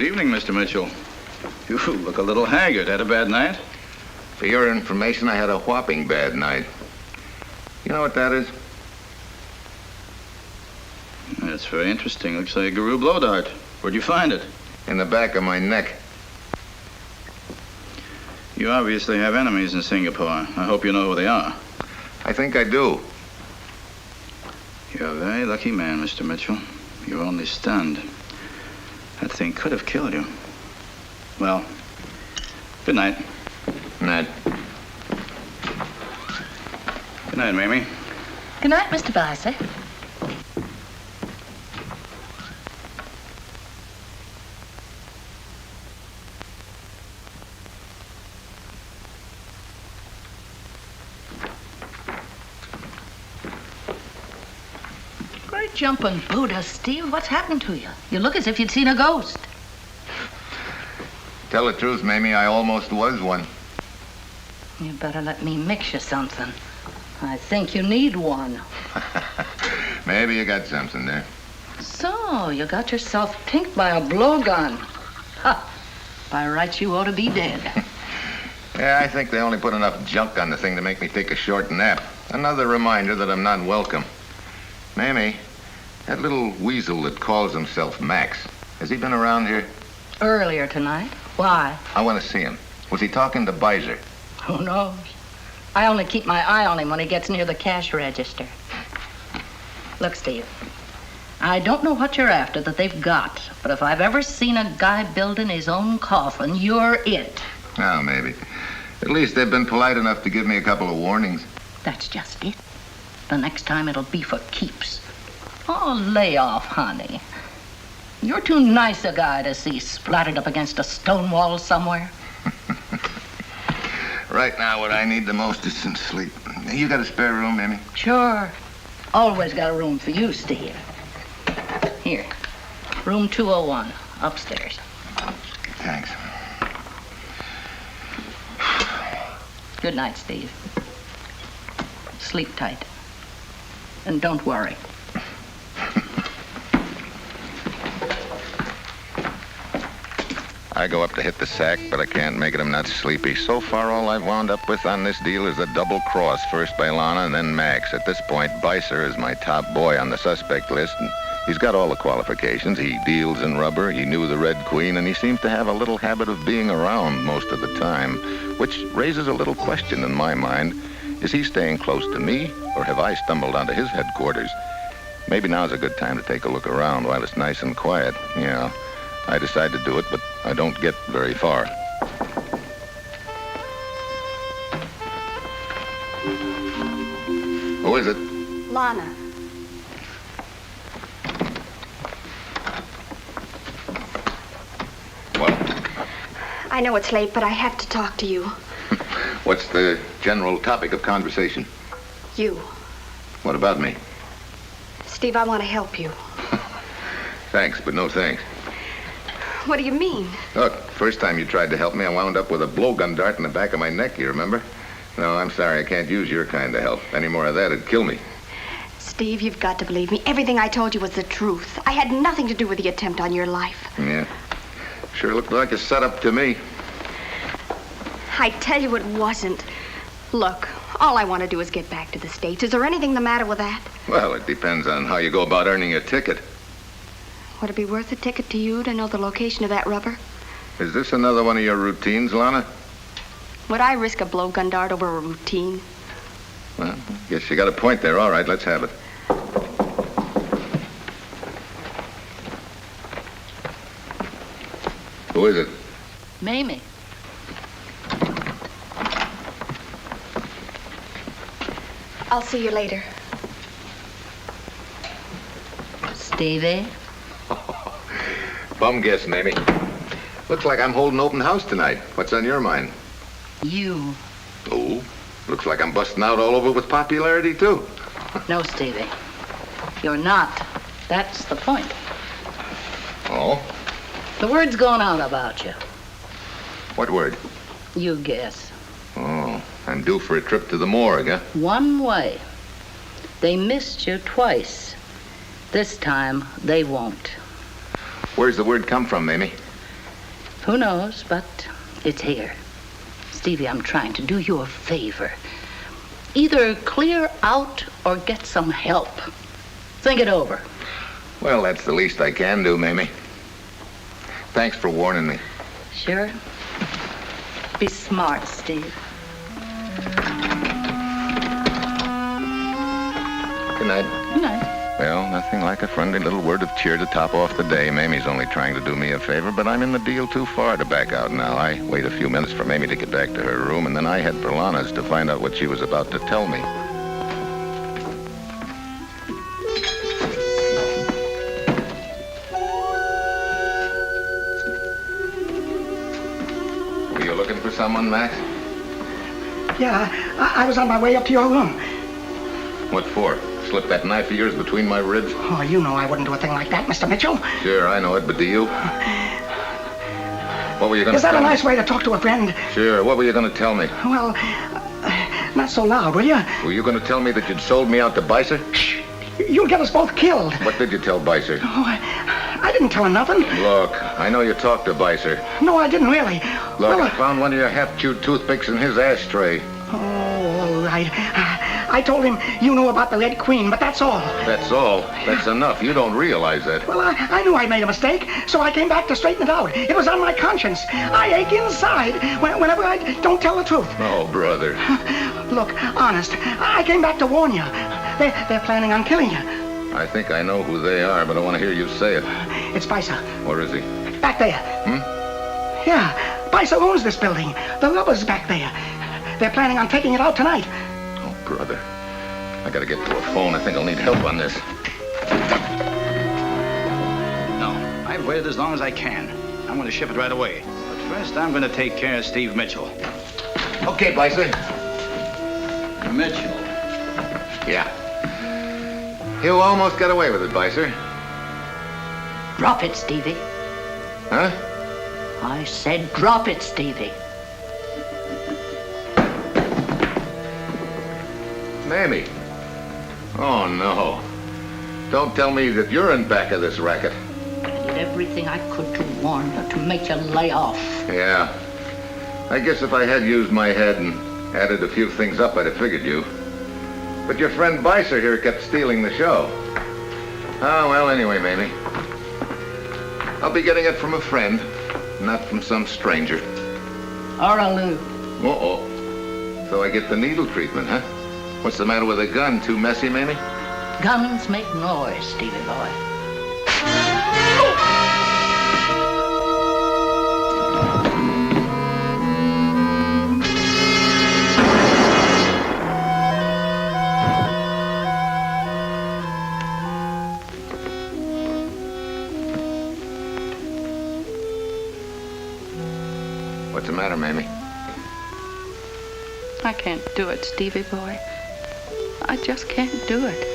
Good evening, Mr. Mitchell. You look a little haggard. Had a bad night? For your information, I had a whopping bad night. You know what that is? That's very interesting. Looks like a Guru blow dart. Where'd you find it? In the back of my neck. You obviously have enemies in Singapore. I hope you know who they are. I think I do. You're a very lucky man, Mr. Mitchell. You're only stunned. That thing could have killed you. Well, good night. Good night. Good night, Mamie. Good night, Mr. Bassett. Great jumping Buddha, Steve. What's happened to you? You look as if you'd seen a ghost. Tell the truth, Mamie, I almost was one. You better let me mix you something. I think you need one. Maybe you got something there. So, you got yourself pinked by a blowgun. Ha! By rights, you ought to be dead. Yeah, I think they only put enough junk on the thing to make me take a short nap. Another reminder that I'm not welcome. Mamie, that little weasel that calls himself Max, has he been around here? Earlier tonight. Why? I want to see him. Was he talking to Beiser? Who knows? I only keep my eye on him when he gets near the cash register. Look, Steve, I don't know what you're after that they've got, but if I've ever seen a guy building his own coffin, you're it. Oh, maybe. At least they've been polite enough to give me a couple of warnings. That's just it. The next time it'll be for keeps. Oh, lay off, honey. You're too nice a guy to see splattered up against a stone wall somewhere. Right now, what I need the most is some sleep. You got a spare room, Mamie? Sure. Always got a room for you, Steve. Here. Room 201, upstairs. Thanks. Good night, Steve. Sleep tight. And don't worry. I go up to hit the sack, but I can't make it. I'm not sleepy. So far, all I've wound up with on this deal is a double cross, first by Lana and then Max. At this point, Beiser is my top boy on the suspect list, and he's got all the qualifications. He deals in rubber, he knew the Red Queen, and he seems to have a little habit of being around most of the time, which raises a little question in my mind. Is he staying close to me, or have I stumbled onto his headquarters? Maybe now's a good time to take a look around while it's nice and quiet. Yeah, I decide to do it, but I don't get very far. Who is it? Lana. What? I know it's late, but I have to talk to you. What's the general topic of conversation? You. What about me? Steve, I want to help you. Thanks, but no thanks. What do you mean? Look, first time you tried to help me, I wound up with a blowgun dart in the back of my neck, you remember? No, I'm sorry, I can't use your kind of help. Any more of that'd kill me. Steve, you've got to believe me. Everything I told you was the truth. I had nothing to do with the attempt on your life. Yeah. Sure looked like a setup to me. I tell you it wasn't. Look, all I want to do is get back to the States. Is there anything the matter with that? Well, it depends on how you go about earning a ticket. Would it be worth a ticket to you to know the location of that rubber? Is this another one of your routines, Lana? Would I risk a blowgun dart over a routine? Well, guess you got a point there. All right, let's have it. Who is it? Mamie. I'll see you later. Stevie? Bum guess, Mamie. Looks like I'm holding open house tonight. What's on your mind? You. Oh, looks like I'm busting out all over with popularity, too. No, Stevie. You're not. That's the point. Oh? The word's gone out about you. What word? You guess. Oh, I'm due for a trip to the morgue, huh? One way. They missed you twice. This time, they won't. Where's the word come from, Mamie? Who knows, but it's here. Stevie, I'm trying to do you a favor. Either clear out or get some help. Think it over. Well, that's the least I can do, Mamie. Thanks for warning me. Sure. Be smart, Steve. Good night. Good night. Well, nothing like a friendly little word of cheer to top off the day. Mamie's only trying to do me a favor, but I'm in the deal too far to back out now. I wait a few minutes for Mamie to get back to her room, and then I head for Lana's to find out what she was about to tell me. Were you looking for someone, Max? Yeah, I was on my way up to your room. What for? Slip that knife of yours between my ribs? Oh, you know I wouldn't do a thing like that, Mr. Mitchell. Sure, I know it, but do you? What were you going to Is that tell a me? nice way to talk to a friend? Sure, what were you going to tell me? Well, not so loud, will you? Were you going to tell me that you'd sold me out to Beiser? Shh! You'll get us both killed. What did you tell Beiser? Oh, I didn't tell him nothing. Look, I know you talked to Beiser. No, I didn't really. Look, Well, I found one of your half-chewed toothpicks in his ashtray. Oh, all right. I told him you knew about the Red Queen, but that's all. That's all. That's enough. You don't realize that. Well, I knew I made a mistake, so I came back to straighten it out. It was on my conscience. I ache inside whenever I don't tell the truth. Oh, brother. Look, honest, I came back to warn you. They're planning on killing you. I think I know who they are, but I want to hear you say it. It's Beiser. Where is he? Back there. Yeah, Beiser owns this building. The rubber's back there. They're planning on taking it out tonight. Oh, brother. I gotta get to a phone. I think I'll need help on this. No, I've waited as long as I can. I'm going to ship it right away. But first, I'm going to take care of Steve Mitchell. Okay, Beiser. Mitchell. Yeah. You almost got away with it, Beiser. Drop it, Stevie. Huh? I said drop it, Stevie. Mamie. Oh, no. Don't tell me that you're in back of this racket. I did everything I could to warn you, to make you lay off. Yeah. I guess if I had used my head and added a few things up, I'd have figured you. But your friend Beiser here kept stealing the show. Oh, well, anyway, Mamie. I'll be getting it from a friend, not from some stranger. Oraloo. Uh-oh. So I get the needle treatment, huh? What's the matter with a gun? Too messy, Mamie? Guns make noise, Stevie boy. What's the matter, Mamie? I can't do it, Stevie boy. I just can't do it.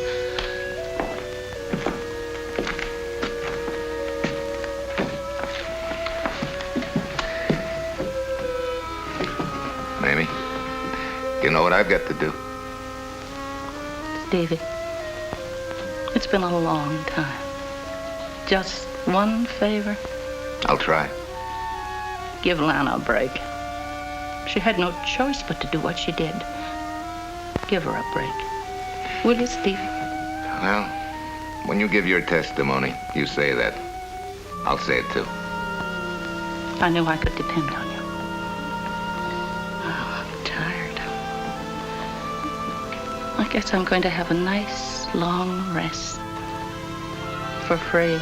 Mamie, you know what I've got to do? Stevie, it's been a long time. Just one favor. I'll try. Give Lana a break. She had no choice but to do what she did. Give her a break. Will you, Stevie? Well, when you give your testimony, you say that. I'll say it too. I knew I could depend on you. Oh, I'm tired. I guess I'm going to have a nice, long rest. For free.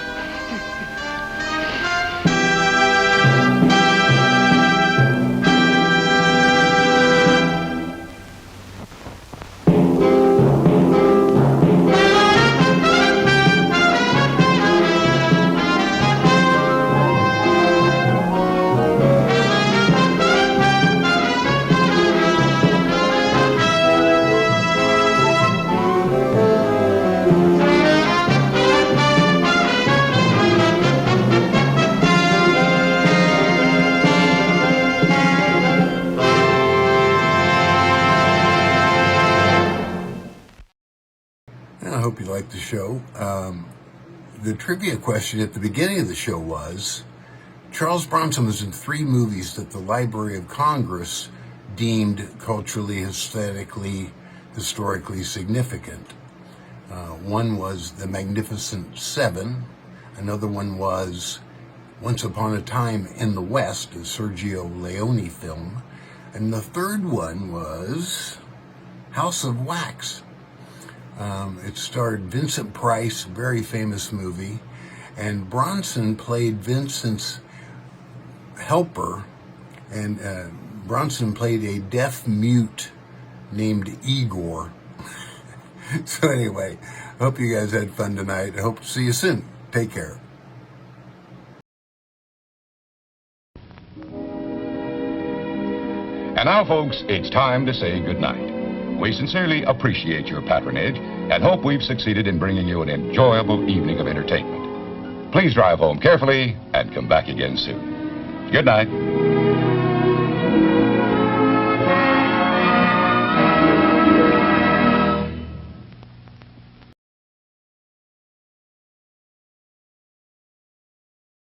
I hope you liked the show. The trivia question at the beginning of the show was, Charles Bronson was in 3 movies that the Library of Congress deemed culturally, aesthetically, historically significant. One was The Magnificent Seven. Another one was Once Upon a Time in the West, a Sergio Leone film. And the third one was House of Wax. It starred Vincent Price, very famous movie, and Bronson played Vincent's helper, and Bronson played a deaf mute named Igor. So anyway, hope you guys had fun tonight. I hope to see you soon. Take care. And now, folks, it's time to say goodnight. We sincerely appreciate your patronage and hope we've succeeded in bringing you an enjoyable evening of entertainment. Please drive home carefully and come back again soon. Good night.